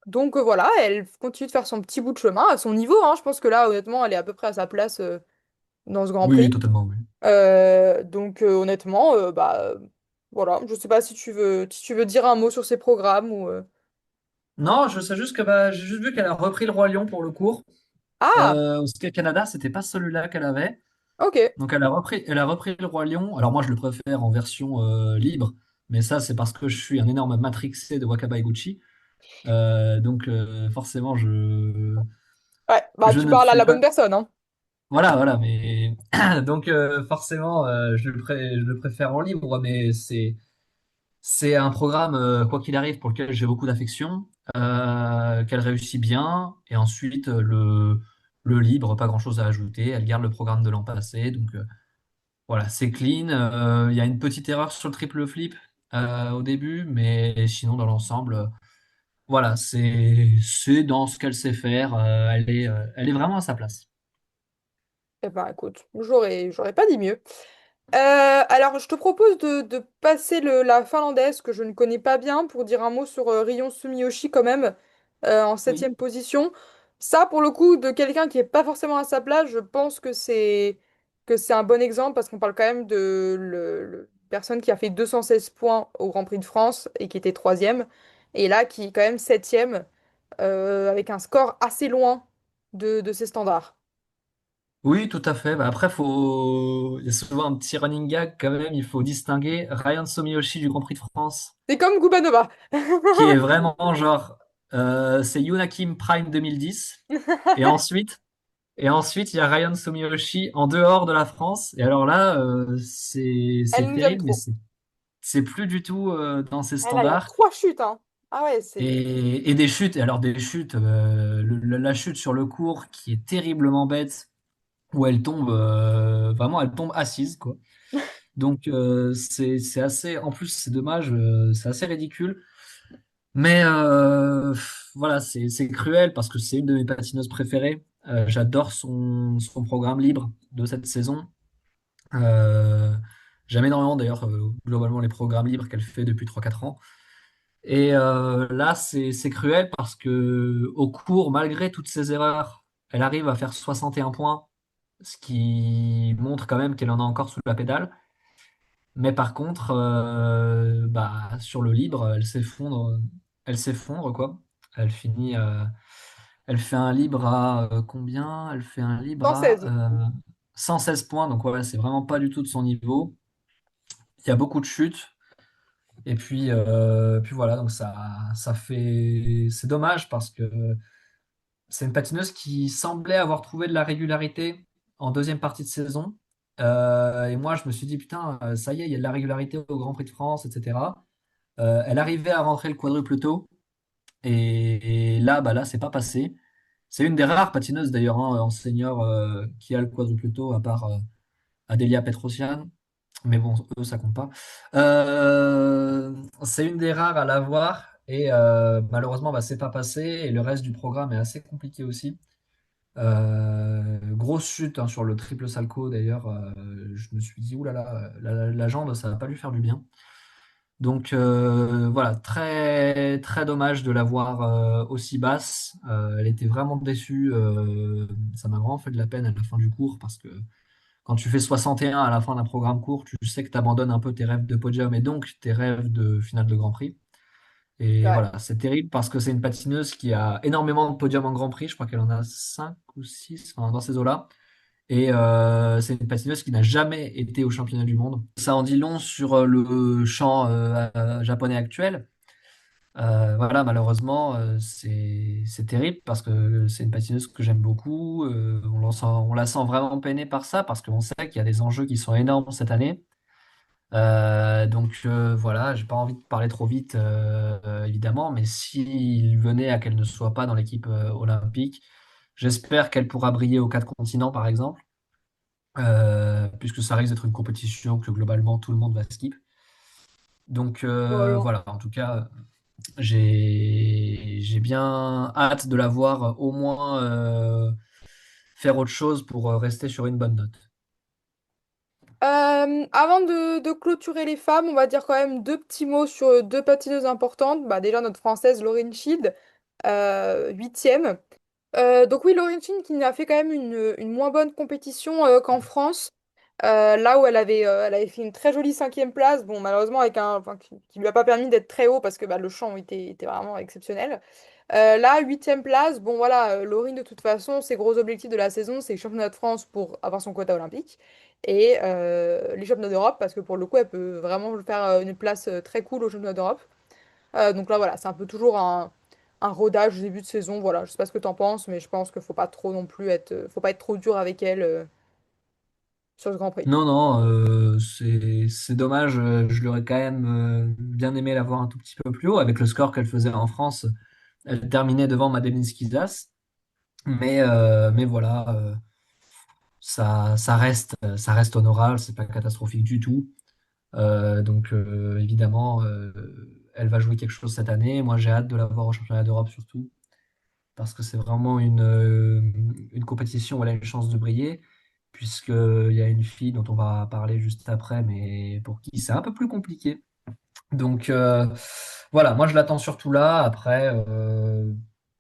donc voilà, elle continue de faire son petit bout de chemin à son niveau, hein. Je pense que là, honnêtement, elle est à peu près à sa place dans ce Grand oui, Prix. totalement, oui. Donc honnêtement, voilà, je sais pas si tu veux dire un mot sur ces programmes ou. Non, je sais juste que bah, j'ai juste vu qu'elle a repris le Roi Lion pour le cours. Ah, Au Skate Canada, c'était pas celui-là qu'elle avait. ok. Donc elle a repris le Roi Lion. Alors moi, je le préfère en version libre, mais ça, c'est parce que je suis un énorme matrixé de Wakaba Iguchi. Forcément, Ouais, bah je tu ne parles à fais la bonne pas. personne, hein. Voilà, voilà, mais forcément, je le préfère en libre, mais c'est un programme, quoi qu'il arrive, pour lequel j'ai beaucoup d'affection, qu'elle réussit bien, et ensuite le libre, pas grand-chose à ajouter. Elle garde le programme de l'an passé, voilà, c'est clean. Il y a une petite erreur sur le triple flip au début, mais sinon dans l'ensemble, voilà, c'est dans ce qu'elle sait faire. Elle est vraiment à sa place. Eh ben écoute, j'aurais pas dit mieux. Alors, je te propose de passer la finlandaise, que je ne connais pas bien, pour dire un mot sur Rion Sumiyoshi quand même, en Oui. septième position. Ça, pour le coup, de quelqu'un qui est pas forcément à sa place, je pense que c'est un bon exemple, parce qu'on parle quand même de personne qui a fait 216 points au Grand Prix de France et qui était troisième, et là qui est quand même septième, avec un score assez loin de ses standards. Oui, tout à fait. Bah, après, il y a souvent un petit running gag quand même. Il faut distinguer Ryan Somiyoshi du Grand Prix de France, C'est comme Gubanova. qui est vraiment genre, c'est Yuna Kim Prime 2010. Et ensuite, il y a Ryan Somiyoshi en dehors de la France. Et alors là, Elle c'est nous aime terrible, mais trop. c'est plus du tout dans ses Ah là, il y a standards. 3 chutes, hein. Ah ouais, c'est. Et des chutes. Et alors des chutes, la chute sur le cours qui est terriblement bête, où elle tombe, vraiment, elle tombe assise, quoi. C'est assez, en plus c'est dommage, c'est assez ridicule. Mais voilà, c'est cruel parce que c'est une de mes patineuses préférées. J'adore son programme libre de cette saison. Euh, J'aime énormément d'ailleurs, globalement, les programmes libres qu'elle fait depuis 3 4 ans. Et là, c'est cruel parce que au cours, malgré toutes ses erreurs, elle arrive à faire 61 points, ce qui montre quand même qu'elle en a encore sous la pédale. Mais par contre, bah, sur le libre, elle s'effondre quoi. Elle finit, elle fait un libre à combien? Elle fait un libre à 116. 116 points, donc voilà, c'est vraiment pas du tout de son niveau. Il y a beaucoup de chutes. Et puis voilà, donc ça fait, c'est dommage parce que c'est une patineuse qui semblait avoir trouvé de la régularité en deuxième partie de saison. Et moi, je me suis dit, putain, ça y est, il y a de la régularité au Grand Prix de France, etc. Elle arrivait à rentrer le quadruple tôt. Et là, bah là, c'est pas passé. C'est une des rares patineuses d'ailleurs hein, en senior qui a le quadruple tôt, à part Adélia Petrosian. Mais bon, eux, ça compte pas. C'est une des rares à l'avoir. Et malheureusement, bah, c'est pas passé. Et le reste du programme est assez compliqué aussi. Grosse chute hein, sur le triple salco d'ailleurs. Je me suis dit, oulala, la jambe, ça va pas lui faire du bien. Donc voilà, très très dommage de la voir aussi basse. Elle était vraiment déçue. Ça m'a vraiment fait de la peine à la fin du cours parce que quand tu fais 61 à la fin d'un programme court, tu sais que tu abandonnes un peu tes rêves de podium et donc tes rêves de finale de Grand Prix. Et Ouais. voilà, c'est terrible parce que c'est une patineuse qui a énormément de podiums en Grand Prix. Je crois qu'elle en a 5 ou 6 dans ces eaux-là. Et c'est une patineuse qui n'a jamais été au championnat du monde. Ça en dit long sur le champ japonais actuel. Voilà, malheureusement, c'est terrible parce que c'est une patineuse que j'aime beaucoup. On la sent vraiment peinée par ça parce qu'on sait qu'il y a des enjeux qui sont énormes cette année. Donc voilà, j'ai pas envie de parler trop vite, évidemment, mais s'il venait à qu'elle ne soit pas dans l'équipe olympique, j'espère qu'elle pourra briller aux quatre continents, par exemple, puisque ça risque d'être une compétition que globalement tout le monde va skip. Donc Voilà. voilà, en tout cas, j'ai bien hâte de la voir au moins faire autre chose pour rester sur une bonne note. Avant de clôturer les femmes, on va dire quand même deux petits mots sur deux patineuses importantes. Bah, déjà notre française Laurine Schild, huitième. Donc oui, Laurine Schild qui a fait quand même une moins bonne compétition qu'en France. Là où elle avait fait une très jolie cinquième place, bon malheureusement avec enfin, qui lui a pas permis d'être très haut parce que bah, le champ était vraiment exceptionnel. Là, huitième place, bon voilà, Laurine de toute façon, ses gros objectifs de la saison, c'est le championnat de France pour avoir son quota olympique et les championnats d'Europe parce que pour le coup, elle peut vraiment faire une place très cool aux championnats d'Europe. Donc là voilà, c'est un peu toujours un rodage au début de saison, voilà, je sais pas ce que t'en penses, mais je pense qu'il faut pas trop non plus faut pas être trop dur avec elle sur ce Grand Prix. Non, non, c'est dommage. Je l'aurais quand même bien aimé la voir un tout petit peu plus haut. Avec le score qu'elle faisait en France, elle terminait devant Madeleine Schizas. Mais voilà, ça reste honorable, c'est pas catastrophique du tout. Donc évidemment, elle va jouer quelque chose cette année. Moi, j'ai hâte de la voir au championnat d'Europe surtout, parce que c'est vraiment une compétition où elle a une chance de briller, puisqu'il y a une fille dont on va parler juste après, mais pour qui c'est un peu plus compliqué. Donc voilà, moi je l'attends surtout là. Après,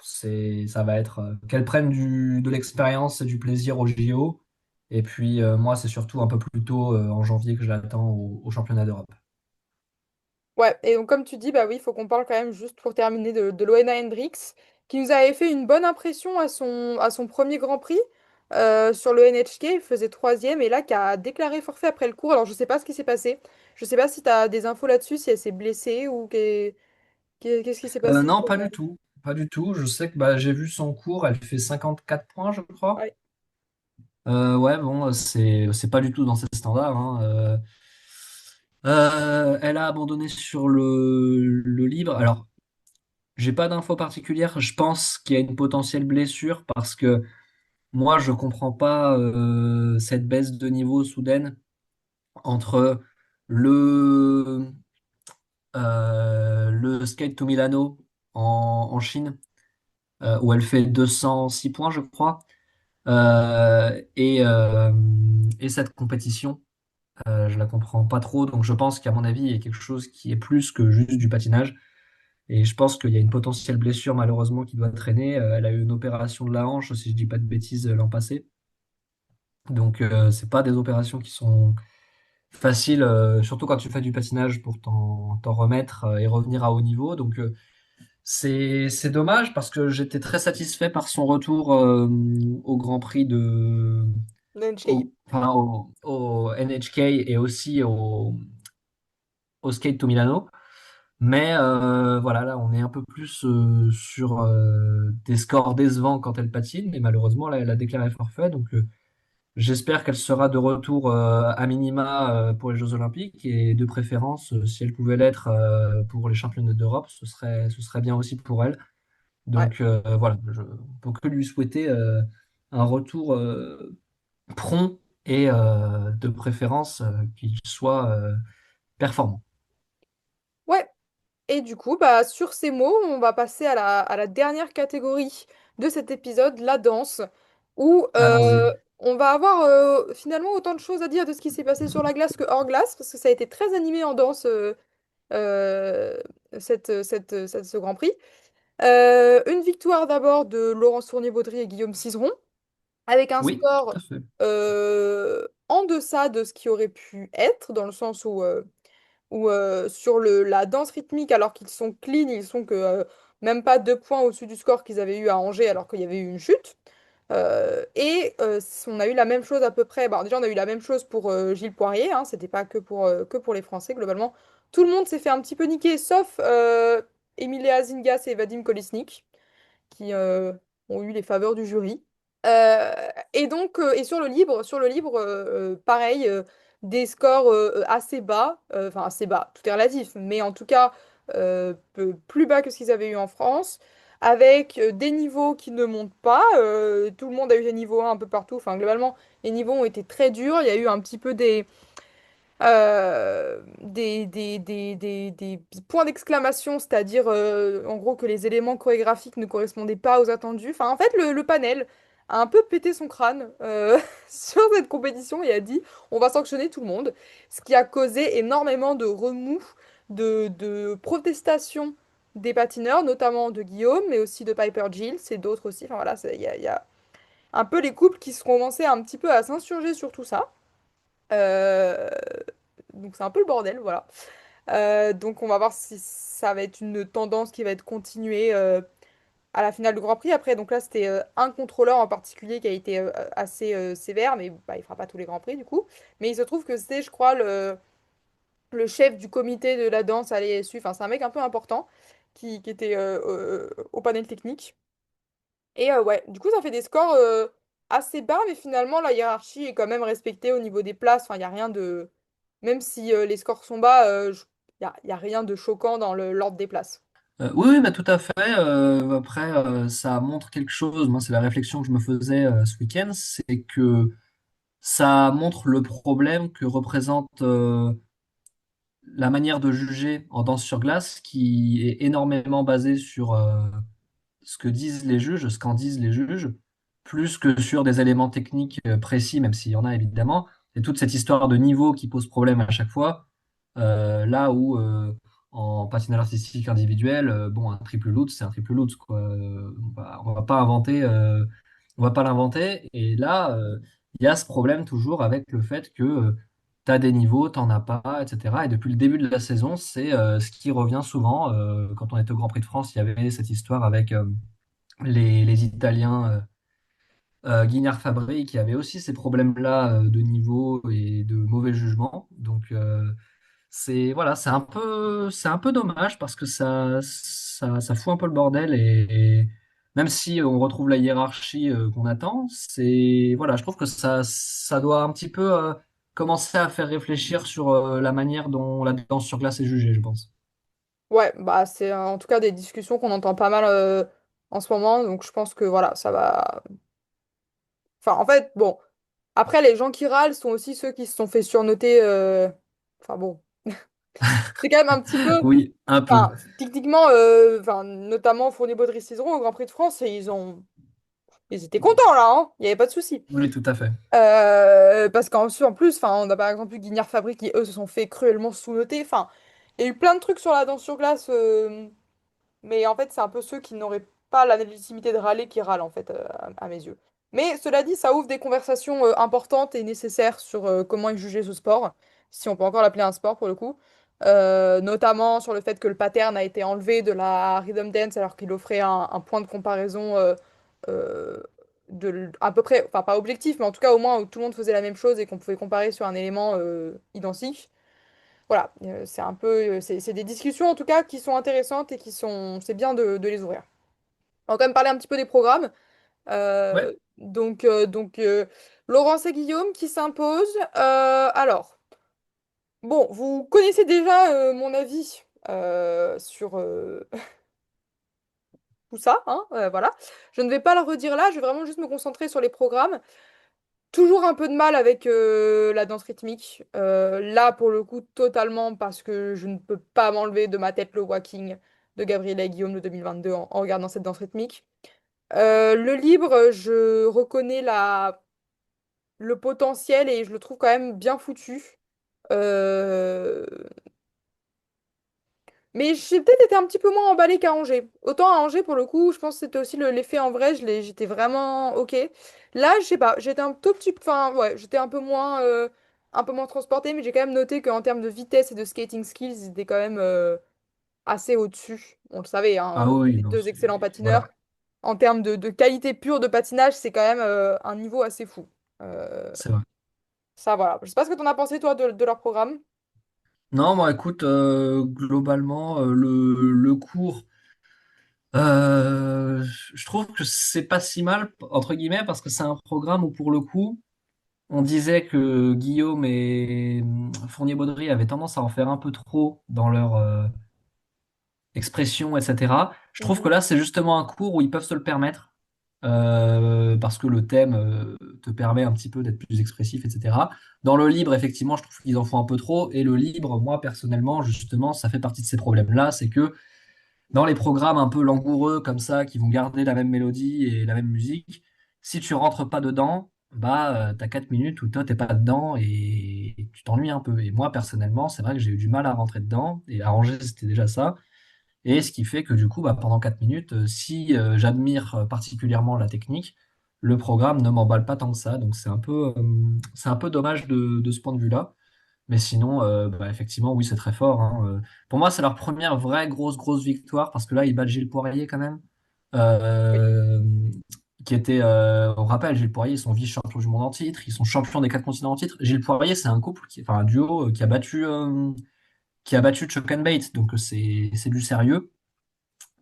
ça va être qu'elle prenne de l'expérience et du plaisir au JO. Et puis moi, c'est surtout un peu plus tôt en janvier que je l'attends au championnat d'Europe. Ouais, et donc comme tu dis, bah oui, il faut qu'on parle quand même juste pour terminer de Loena Hendricks, qui nous avait fait une bonne impression à son premier Grand Prix sur le NHK, il faisait troisième, et là qui a déclaré forfait après le cours. Alors je sais pas ce qui s'est passé, je sais pas si tu as des infos là-dessus, si elle s'est blessée ou qu'est-ce qui s'est passé. Non, pas du tout. Pas du tout. Je sais que bah, j'ai vu son cours, elle fait 54 points, je crois. Ouais. Ouais, bon, c'est pas du tout dans ses standards, hein. Elle a abandonné sur le libre. Alors, j'ai pas d'infos particulières. Je pense qu'il y a une potentielle blessure parce que moi, je comprends pas cette baisse de niveau soudaine entre le, le Skate to Milano en Chine, où elle fait 206 points, je crois, et cette compétition. Je la comprends pas trop, donc je pense qu'à mon avis, il y a quelque chose qui est plus que juste du patinage. Et je pense qu'il y a une potentielle blessure malheureusement qui doit traîner. Elle a eu une opération de la hanche, si je dis pas de bêtises, l'an passé. Donc c'est pas des opérations qui sont faciles, surtout quand tu fais du patinage pour t'en remettre et revenir à haut niveau. Donc c'est dommage parce que j'étais très satisfait par son retour au Grand Prix Le NHK. au NHK et aussi au Skate to Milano. Mais voilà, là, on est un peu plus sur des scores décevants quand elle patine. Mais malheureusement, là, elle a déclaré forfait. Donc, j'espère qu'elle sera de retour à minima pour les Jeux Olympiques. Et de préférence, si elle pouvait l'être pour les championnats d'Europe, ce serait bien aussi pour elle. Ouais. Donc, voilà, je ne peux que lui souhaiter un retour prompt et de préférence qu'il soit performant. Ouais. Et du coup, bah, sur ces mots, on va passer à la dernière catégorie de cet épisode, la danse, où Allons-y. on va avoir finalement autant de choses à dire de ce qui s'est passé sur la glace que hors glace, parce que ça a été très animé en danse euh, ce Grand Prix. Une victoire d'abord de Laurence Fournier-Baudry et Guillaume Cizeron, avec un Oui, tout score à fait. en deçà de ce qui aurait pu être, dans le sens où sur la danse rythmique, alors qu'ils sont clean, ils sont que même pas 2 points au-dessus du score qu'ils avaient eu à Angers, alors qu'il y avait eu une chute. On a eu la même chose à peu près. Bon, déjà, on a eu la même chose pour Gilles Poirier, hein, c'était pas que pour les Français, globalement. Tout le monde s'est fait un petit peu niquer, sauf Emilia Zingas et Vadim Kolesnik, qui ont eu les faveurs du jury. Et donc, et sur le libre, pareil, des scores assez bas, enfin assez bas, tout est relatif, mais en tout cas plus bas que ce qu'ils avaient eu en France, avec des niveaux qui ne montent pas. Tout le monde a eu des niveaux 1 un peu partout. Enfin, globalement, les niveaux ont été très durs. Il y a eu un petit peu des points d'exclamation, c'est-à-dire en gros que les éléments chorégraphiques ne correspondaient pas aux attendus. Enfin, en fait, le panel a un peu pété son crâne sur cette compétition et a dit on va sanctionner tout le monde, ce qui a causé énormément de remous, de protestations des patineurs, notamment de Guillaume, mais aussi de Piper Gilles et d'autres aussi. Enfin voilà, il y a un peu les couples qui se commençaient un petit peu à s'insurger sur tout ça. Euh, donc c'est un peu le bordel, voilà. Donc on va voir si ça va être une tendance qui va être continuée à la finale du Grand Prix. Après, donc là, c'était un contrôleur en particulier qui a été assez sévère, mais bah, il fera pas tous les Grands Prix du coup. Mais il se trouve que c'est, je crois, le chef du comité de la danse à l'ESU. Enfin, c'est un mec un peu important qui était au panel technique. Et ouais, du coup, ça fait des scores assez bas, mais finalement, la hiérarchie est quand même respectée au niveau des places. Enfin, il n'y a rien de... Même si les scores sont bas, y a rien de choquant dans l'ordre des places. Oui, oui, bah, tout à fait. Après, ça montre quelque chose. Moi, c'est la réflexion que je me faisais ce week-end, c'est que ça montre le problème que représente la manière de juger en danse sur glace, qui est énormément basée sur ce que disent les juges, ce qu'en disent les juges, plus que sur des éléments techniques précis, même s'il y en a évidemment. Et toute cette histoire de niveau qui pose problème à chaque fois, là où en patinage artistique individuel, bon, un triple lutz, c'est un triple lutz, quoi. On va pas inventer, on va pas l'inventer. Et là, il y a ce problème toujours avec le fait que tu as des niveaux, t'en as pas, etc. Et depuis le début de la saison, c'est ce qui revient souvent. Quand on était au Grand Prix de France, il y avait cette histoire avec les Italiens Guignard Fabri qui avaient aussi ces problèmes-là de niveau et de mauvais jugement. Donc c'est voilà, c'est un peu dommage parce que ça fout un peu le bordel et même si on retrouve la hiérarchie qu'on attend, c'est voilà, je trouve que ça doit un petit peu commencer à faire réfléchir sur la manière dont la danse sur glace est jugée, je pense. Ouais, bah c'est en tout cas des discussions qu'on entend pas mal en ce moment, donc je pense que voilà, ça va... Enfin, en fait, bon, après les gens qui râlent sont aussi ceux qui se sont fait surnoter... Enfin bon, c'est quand même un petit peu... Oui, un peu. Enfin, techniquement, enfin, notamment Fournier-Baudry Cizeron au Grand Prix de France, et ils étaient contents là, hein, il n'y avait pas de souci. Oui, tout à fait. Parce en plus, enfin, on a par exemple eu Guignard Fabry qui eux se sont fait cruellement sous-noter. Enfin, il y a eu plein de trucs sur la danse sur glace. Mais en fait, c'est un peu ceux qui n'auraient pas la légitimité de râler qui râlent, en fait, à mes yeux. Mais cela dit, ça ouvre des conversations importantes et nécessaires sur comment est jugé ce sport, si on peut encore l'appeler un sport pour le coup. Notamment sur le fait que le pattern a été enlevé de la rhythm dance alors qu'il offrait un point de comparaison euh, à peu près, enfin pas objectif, mais en tout cas au moins où tout le monde faisait la même chose et qu'on pouvait comparer sur un élément identique. voilà, c'est un peu, c'est des discussions en tout cas qui sont intéressantes et c'est bien de les ouvrir. On va quand même parler un petit peu des programmes. Ouais, Laurence et Guillaume qui s'imposent. Alors, bon, vous connaissez déjà mon avis sur tout ça, hein, voilà. Je ne vais pas le redire là, je vais vraiment juste me concentrer sur les programmes. Toujours un peu de mal avec la danse rythmique. Là, pour le coup, totalement, parce que je ne peux pas m'enlever de ma tête le walking de Gabriela et Guillaume de 2022 en regardant cette danse rythmique. Le libre, je reconnais le potentiel et je le trouve quand même bien foutu. Euh, Mais j'ai peut-être été un petit peu moins emballée qu'à Angers. Autant à Angers, pour le coup, je pense que c'était aussi l'effet en vrai, j'étais vraiment OK. Là, je sais pas, j'étais un tout petit... Enfin, ouais, j'étais un peu moins transportée, mais j'ai quand même noté qu'en termes de vitesse et de skating skills, ils étaient quand même assez au-dessus. On le savait, hein, ah oui, les non, deux excellents patineurs. voilà, En termes de qualité pure de patinage, c'est quand même un niveau assez fou. Euh, c'est vrai. Ça, voilà. Je sais pas ce que t'en as pensé, toi, de leur programme. Non, moi, écoute, globalement, le cours, je trouve que c'est pas si mal, entre guillemets, parce que c'est un programme où, pour le coup, on disait que Guillaume et Fournier-Baudry avaient tendance à en faire un peu trop dans leur expression, etc. Je trouve que Mhm. là, c'est justement un cours où ils peuvent se le permettre, parce que le thème te permet un petit peu d'être plus expressif, etc. Dans le libre, effectivement, je trouve qu'ils en font un peu trop. Et le libre, moi, personnellement, justement, ça fait partie de ces problèmes-là. C'est que dans les programmes un peu langoureux comme ça, qui vont garder la même mélodie et la même musique, si tu rentres pas dedans, bah, t'as 4 minutes où toi, t'es pas dedans et tu t'ennuies un peu. Et moi, personnellement, c'est vrai que j'ai eu du mal à rentrer dedans. Et à Angers, c'était déjà ça. Et ce qui fait que du coup, bah, pendant 4 minutes, si j'admire particulièrement la technique, le programme ne m'emballe pas tant que ça. Donc c'est un peu dommage de ce point de vue-là. Mais sinon, bah, effectivement, oui, c'est très fort, hein. Pour moi, c'est leur première vraie grosse victoire parce que là, ils battent Gilles Poirier quand même. Oui. Euh, qui était, on rappelle, Gilles Poirier, ils sont vice-champions du monde en titre, ils sont champions des 4 continents en titre. Gilles Poirier, c'est un couple, enfin un duo qui a battu Chuck and Bate, donc c'est du sérieux.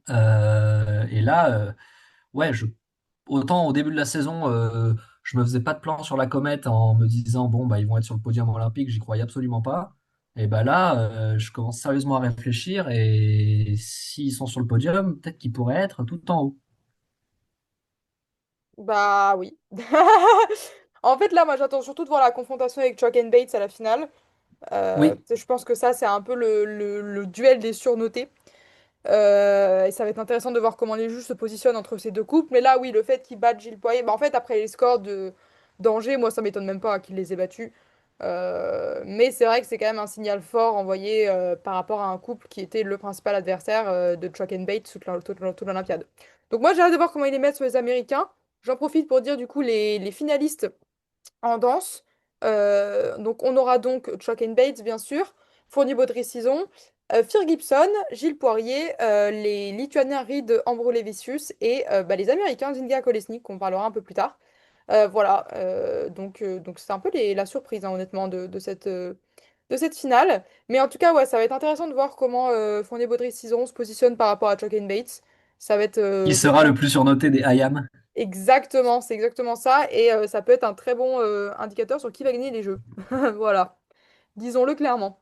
Et là, ouais, autant au début de la saison, je me faisais pas de plan sur la comète en me disant, bon, bah, ils vont être sur le podium olympique, j'y croyais absolument pas. Et bah là, je commence sérieusement à réfléchir et s'ils sont sur le podium, peut-être qu'ils pourraient être tout en haut. Bah oui. En fait, là, moi, j'attends surtout de voir la confrontation avec Chuck and Bates à la finale. Oui, Je pense que ça, c'est un peu le duel des surnotés. Et ça va être intéressant de voir comment les juges se positionnent entre ces deux couples. Mais là, oui, le fait qu'ils battent Gilles Poirier, bah, en fait, après les scores d'Angers, moi, ça m'étonne même pas qu'il les ait battus. Mais c'est vrai que c'est quand même un signal fort envoyé par rapport à un couple qui était le principal adversaire de Chuck and Bate toute l'Olympiade. Donc moi, j'ai hâte de voir comment ils les mettent sur les Américains. J'en profite pour dire du coup les finalistes en danse. Donc on aura donc Chuck and Bates, bien sûr, Fournier Baudry-Cizon, Fir Gibson, Gilles Poirier, les Lituaniens Reed Ambrolevicius et bah, les Américains Zynga Kolesnik, qu'on parlera un peu plus tard. Voilà, donc c'est un peu la surprise, hein, honnêtement, de cette finale. Mais en tout cas, ouais, ça va être intéressant de voir comment Fournier Baudry-Cizon se positionne par rapport à Chuck and Bates. Ça va être qui sera le plus surnoté des IAM. exactement, c'est exactement ça. Et ça peut être un très bon indicateur sur qui va gagner les jeux. Voilà, disons-le clairement.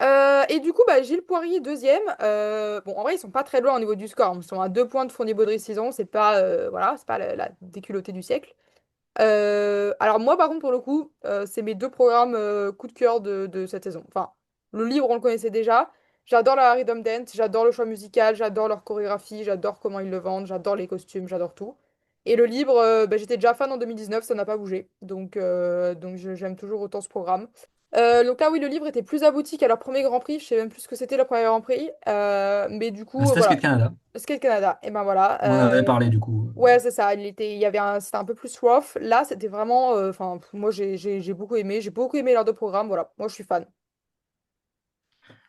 Et du coup, bah, Gilles Poirier, deuxième. Bon, en vrai, ils sont pas très loin au niveau du score. Ils sont à 2 points de Fournier-Baudry-Cizon. C'est pas, voilà, c'est pas la déculottée du siècle. Alors moi, par contre, pour le coup, c'est mes deux programmes coup de cœur de cette saison. Enfin, le livre, on le connaissait déjà. J'adore la Rhythm Dance, j'adore le choix musical, j'adore leur chorégraphie, j'adore comment ils le vendent, j'adore les costumes, j'adore tout. Et le livre, bah, j'étais déjà fan en 2019, ça n'a pas bougé. Donc j'aime toujours autant ce programme. Donc là, oui, le livre était plus abouti qu'à leur premier Grand Prix. Je sais même plus ce que c'était leur premier Grand Prix. Mais du coup, C'était voilà. Skate Canada. Skate Canada. Et ben voilà. On en avait parlé du coup. Ouais, c'est ça. Il y avait c'était un peu plus rough. Là, c'était vraiment. Enfin, moi, j'ai beaucoup aimé. J'ai beaucoup aimé leurs deux programmes. Voilà. Moi, je suis fan.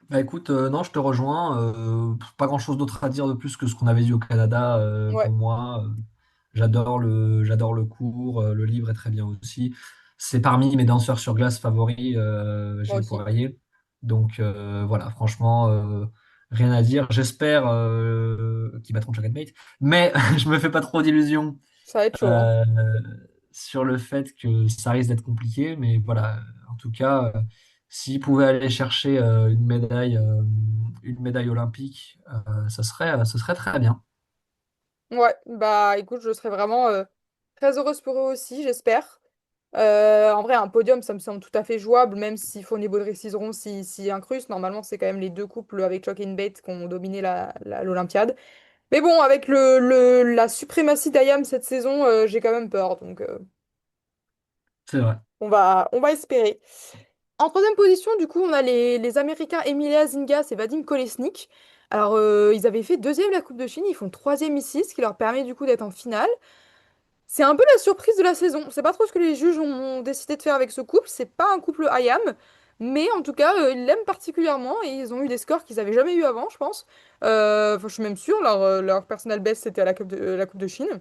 Bah écoute, non, je te rejoins. Pas grand-chose d'autre à dire de plus que ce qu'on avait dit au Canada Ouais, pour moi. J'adore le cours, le livre est très bien aussi. C'est parmi mes danseurs sur glace favoris, moi Gilles aussi. Poirier. Donc voilà, franchement, rien à dire. J'espère qu'ils battront Chuck and Bait, mais je me fais pas trop d'illusions Ça va être chaud, hein. euh, sur le fait que ça risque d'être compliqué. Mais voilà, en tout cas, s'ils pouvaient aller chercher une médaille olympique, ce serait très bien. Ouais, bah écoute, je serais vraiment très heureuse pour eux aussi, j'espère. En vrai, un podium, ça me semble tout à fait jouable, même si Fournier Baudry Cizeron s'y incruste. Normalement, c'est quand même les deux couples avec Chalk and Bate qui ont dominé l'Olympiade. Mais bon, avec la suprématie d'Ayam cette saison, j'ai quand même peur. Donc, C'est vrai. on va espérer. En troisième position, du coup, on a les Américains Emilia Zingas et Vadim Kolesnik. Alors, ils avaient fait deuxième la Coupe de Chine, ils font troisième ici, ce qui leur permet du coup d'être en finale. C'est un peu la surprise de la saison. C'est pas trop ce que les juges ont décidé de faire avec ce couple. C'est pas un couple IAM, mais en tout cas, ils l'aiment particulièrement et ils ont eu des scores qu'ils avaient jamais eu avant, je pense. Enfin, je suis même sûre, leur personnel best c'était à la Coupe de Chine.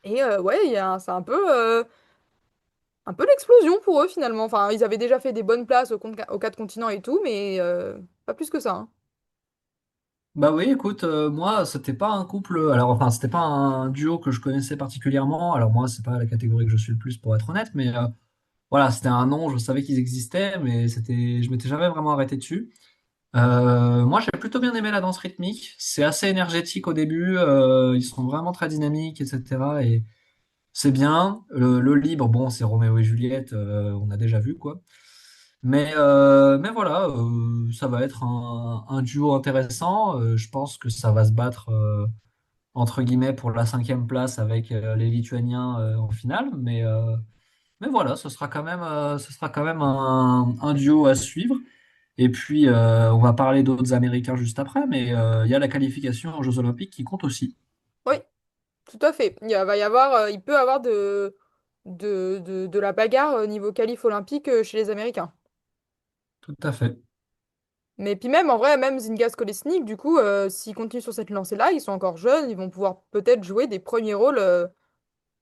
Et ouais, c'est un peu l'explosion pour eux finalement. Enfin, ils avaient déjà fait des bonnes places aux quatre continents et tout, mais pas plus que ça, hein. Bah oui, écoute, moi, c'était pas un couple. Alors, enfin, c'était pas un duo que je connaissais particulièrement. Alors, moi, c'est pas la catégorie que je suis le plus pour être honnête, mais voilà, c'était un nom, je savais qu'ils existaient, mais je m'étais jamais vraiment arrêté dessus. Moi, j'ai plutôt bien aimé la danse rythmique. C'est assez énergétique au début, ils sont vraiment très dynamiques, etc. Et c'est bien. Le libre, bon, c'est Roméo et Juliette, on a déjà vu, quoi. Mais voilà, ça va être un duo intéressant. Je pense que ça va se battre, entre guillemets, pour la cinquième place avec les Lituaniens en finale. Mais voilà, ce sera quand même un duo à suivre. Et puis, on va parler d'autres Américains juste après, mais il y a la qualification aux Jeux Olympiques qui compte aussi. Oui, tout à fait. Va y avoir, il peut y avoir de la bagarre au niveau qualif olympique chez les Américains. Tout à fait. Mais puis même, en vrai, même Zingas Kolesnik, du coup, s'ils continuent sur cette lancée-là, ils sont encore jeunes, ils vont pouvoir peut-être jouer des premiers rôles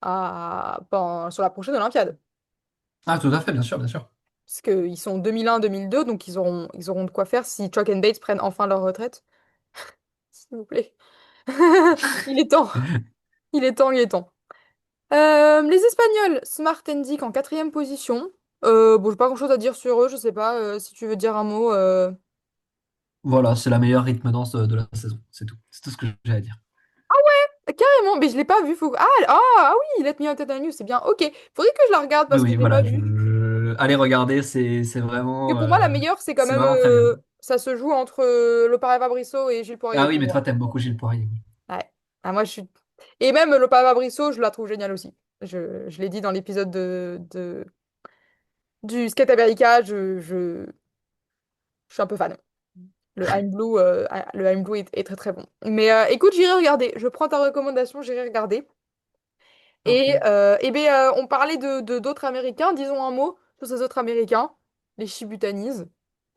sur la prochaine Olympiade. Ah, tout à fait, bien sûr, bien sûr. Parce qu'ils sont 2001-2002, donc ils auront de quoi faire si Chalk and Bates prennent enfin leur retraite. S'il vous plaît. Il est temps. Il est temps, il est temps. Les Espagnols, Smart and Dick en quatrième position. Bon, j'ai pas grand-chose à dire sur eux, je sais pas si tu veux dire un mot. Voilà, c'est la meilleure rythme danse de la saison, c'est tout. C'est tout ce que j'ai à dire. Carrément, mais je l'ai pas vu. Oui, Let Me Entertain You, c'est bien. Ok, faudrait que je la regarde Oui, parce que oui, je l'ai pas voilà. vue. Allez regarder, Et pour moi, la meilleure, c'est quand c'est même. vraiment très bien. Ça se joue entre Lopara Fabriceau et Gilles Ah Poirier oui, pour mais toi, moi. t'aimes beaucoup Gilles Poirier. Oui. Ouais. Ah, moi, je suis. Et même Lopara Fabriceau, je la trouve géniale aussi. Je l'ai dit dans l'épisode du Skate America, je suis un peu fan. Le I'm Blue est très très bon. Mais écoute, j'irai regarder. Je prends ta recommandation, j'irai regarder. Et, Ok. on parlait de d'autres Américains. Disons un mot sur ces autres Américains. Les Chibutanis.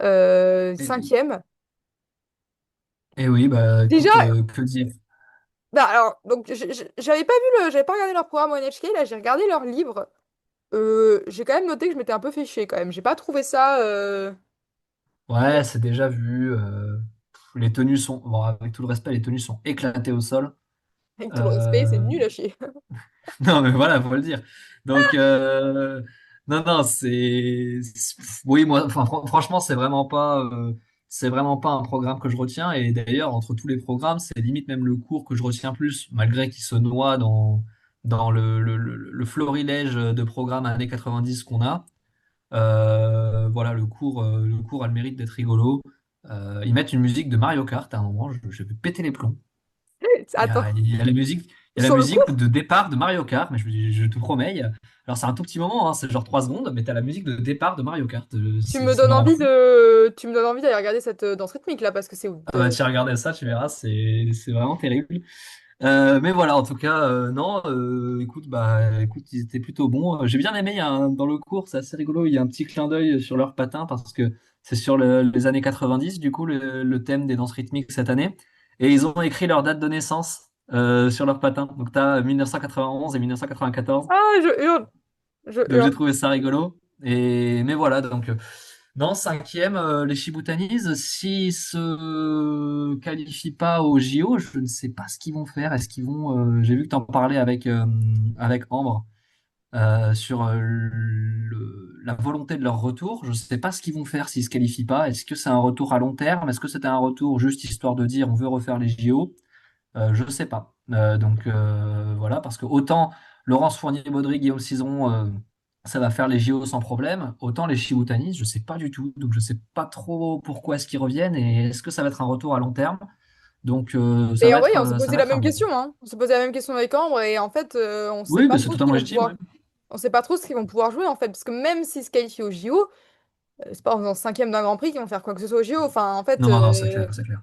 Et, Cinquième. et oui, bah Déjà, écoute, que dire? bah alors, donc j'avais pas regardé leur programme au NHK. Là, j'ai regardé leur livre. J'ai quand même noté que je m'étais un peu fait chier quand même. J'ai pas trouvé ça. Ouais, c'est déjà vu. Les tenues sont, bon, avec tout le respect, les tenues sont éclatées au sol. Avec tout le respect, c'est Euh, nul à chier. Non, mais voilà, faut le dire. Donc, non, non, oui, moi, enfin, franchement, c'est vraiment pas un programme que je retiens. Et d'ailleurs, entre tous les programmes, c'est limite même le cours que je retiens plus, malgré qu'il se noie dans le florilège de programmes années 90 qu'on a. Voilà, le cours a le mérite d'être rigolo. Ils mettent une musique de Mario Kart à un moment, je vais péter les plombs. Attends, Il y a la sur le musique cours, de départ de Mario Kart, mais je te promets. Alors c'est un tout petit moment, hein, c'est genre 3 secondes, mais t'as la musique de départ de Mario Kart. Ça me rend fou. tu me donnes envie d'aller regarder cette danse rythmique là parce que c'est Ah bah, tu as regardé ça, tu verras, c'est vraiment terrible. Mais voilà, en tout cas, non, écoute, ils étaient plutôt bons. J'ai bien aimé, dans le cours, c'est assez rigolo, il y a un petit clin d'œil sur leurs patins parce que c'est sur les années 90, du coup, le thème des danses rythmiques cette année. Et ils ont écrit leur date de naissance sur leurs patins. Donc, tu as 1991 et 1994. Ah, je hurle, je Donc, j'ai hurle. trouvé ça rigolo. Mais voilà, donc. Non, cinquième, les Shibutanis, s'ils se qualifient pas au JO, je ne sais pas ce qu'ils vont faire. Est-ce qu'ils vont, j'ai vu que tu en parlais avec Ambre sur la volonté de leur retour. Je ne sais pas ce qu'ils vont faire s'ils se qualifient pas. Est-ce que c'est un retour à long terme? Est-ce que c'était un retour juste histoire de dire on veut refaire les JO? Je ne sais pas. Voilà, parce que autant Laurence Fournier-Baudry, Guillaume Cizeron, ça va faire les JO sans problème, autant les Shibutanis, je ne sais pas du tout. Donc je ne sais pas trop pourquoi est-ce qu'ils reviennent et est-ce que ça va être un retour à long terme. Donc Et oui, on s'est ça posé va la être à même voir. question, hein. On s'est posé la même question avec Ambre et en fait, on sait Oui, pas bah, c'est trop ce qu'ils totalement vont légitime. Ouais. pouvoir. On sait pas trop ce qu'ils vont pouvoir jouer en fait, parce que même s'ils se qualifient au JO, c'est pas en faisant cinquième d'un Grand Prix qu'ils vont faire quoi que ce soit au JO. Enfin, en fait, Non, non, c'est clair, c'est clair.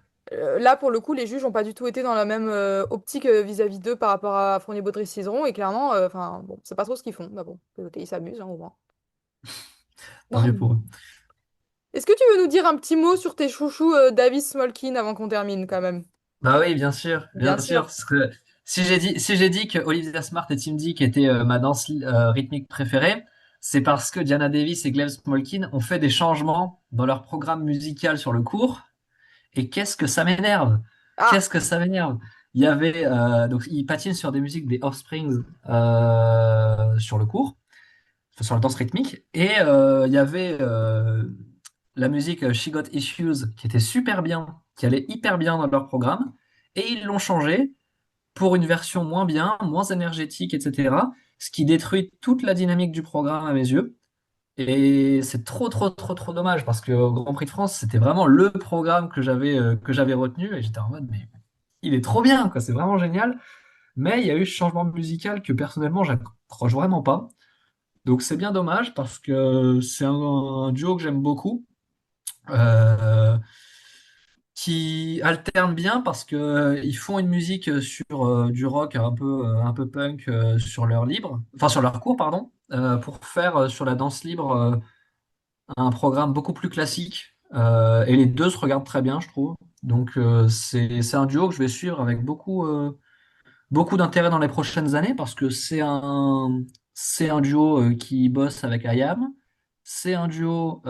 là pour le coup, les juges n'ont pas du tout été dans la même optique vis-à-vis d'eux par rapport à Fournier-Baudry Cizeron et clairement, enfin, bon, c'est pas trop ce qu'ils font. Bah bon, écoutez, ils s'amusent, hein, au moins. Tant mieux pour eux. Est-ce que tu veux nous dire un petit mot sur tes chouchous Davis Smolkin avant qu'on termine quand même? Bah oui, bien sûr, Bien bien sûr. sûr. Parce que si j'ai dit que Olivia Smart et Tim Dick étaient ma danse rythmique préférée, c'est parce que Diana Davis et Glenn Smolkin ont fait des changements dans leur programme musical sur le cours. Et qu'est-ce que ça m'énerve! Ah, Qu'est-ce que ça m'énerve! Il y avait donc ils patinent sur des musiques des Offsprings sur le cours, enfin, sur la danse rythmique, et il y avait la musique She Got Issues qui était super bien, qui allait hyper bien dans leur programme, et ils l'ont changé pour une version moins bien, moins énergétique, etc. Ce qui détruit toute la dynamique du programme à mes yeux. Et c'est trop, trop, trop, trop dommage parce que au Grand Prix de France, c'était vraiment le programme que j'avais retenu et j'étais en mode, mais il est trop bien, quoi, c'est vraiment génial. Mais il y a eu ce changement musical que personnellement, j'accroche vraiment pas. Donc c'est bien dommage parce que c'est un duo que j'aime beaucoup. Euh, qui alternent bien parce que ils font une musique sur du rock un peu punk sur leur libre, enfin sur leur cours, pardon, pour faire sur la danse libre un programme beaucoup plus classique. Et les deux se regardent très bien, je trouve. Donc c'est un duo que je vais suivre avec beaucoup d'intérêt dans les prochaines années parce que c'est un duo qui bosse avec IAM, c'est un duo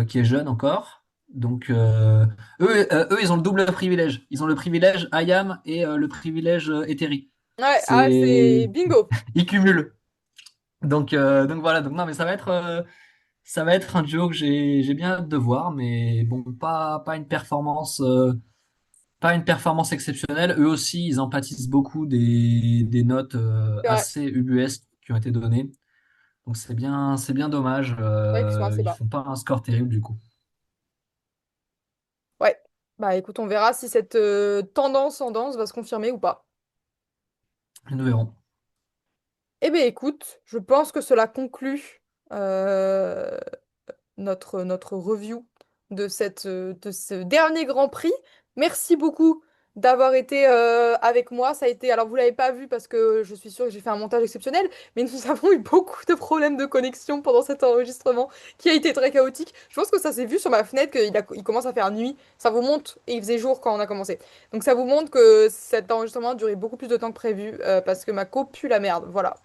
qui est jeune encore. Donc eux, ils ont le double privilège. Ils ont le privilège IAM et le privilège Eteri. ouais, ah, c'est C'est bingo. ils cumulent. Donc voilà. Donc non, mais ça va être un duo que j'ai bien hâte de voir, mais bon, pas une performance exceptionnelle. Eux aussi, ils en pâtissent beaucoup des notes C'est vrai, assez ubuesques qui ont été données. Donc c'est bien dommage. c'est vrai qu'ils sont assez Ils bas. font pas un score terrible du coup. Ouais. Bah écoute, on verra si cette tendance en danse va se confirmer ou pas. Nous verrons. Eh bien écoute, je pense que cela conclut euh, notre review de ce dernier Grand Prix. Merci beaucoup d'avoir été avec moi. Ça a été, alors vous l'avez pas vu parce que je suis sûre que j'ai fait un montage exceptionnel, mais nous avons eu beaucoup de problèmes de connexion pendant cet enregistrement qui a été très chaotique. Je pense que ça s'est vu sur ma fenêtre qu'il commence à faire nuit. Ça vous montre, et il faisait jour quand on a commencé. Donc ça vous montre que cet enregistrement a duré beaucoup plus de temps que prévu parce que ma co pue la merde. Voilà.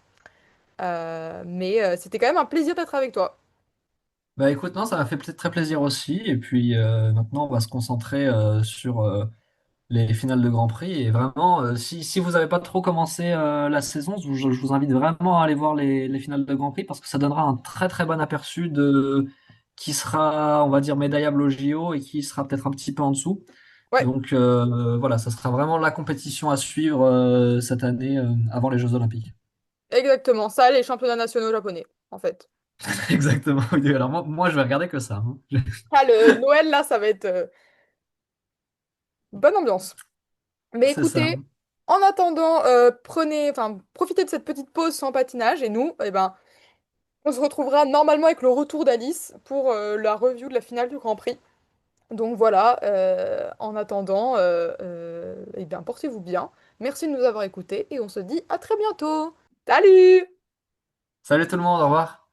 Mais c'était quand même un plaisir d'être avec toi. Bah écoute, non, ça m'a fait très plaisir aussi. Et puis maintenant, on va se concentrer sur les finales de Grand Prix. Et vraiment, si vous n'avez pas trop commencé la saison, je vous invite vraiment à aller voir les finales de Grand Prix parce que ça donnera un très très bon aperçu de qui sera, on va dire, médaillable au JO et qui sera peut-être un petit peu en dessous. Ouais. Donc voilà, ça sera vraiment la compétition à suivre cette année avant les Jeux Olympiques. Exactement, ça, les championnats nationaux japonais, en fait. Exactement. Oui, alors moi, je vais regarder que ça, hein. Ah, le Noël, là, ça va être bonne ambiance. Mais C'est ça. écoutez, en attendant, enfin, profitez de cette petite pause sans patinage et nous, eh ben, on se retrouvera normalement avec le retour d'Alice pour la review de la finale du Grand Prix. Donc voilà, en attendant, eh bien, portez-vous bien. Merci de nous avoir écoutés et on se dit à très bientôt. Salut! Salut tout le monde, au revoir.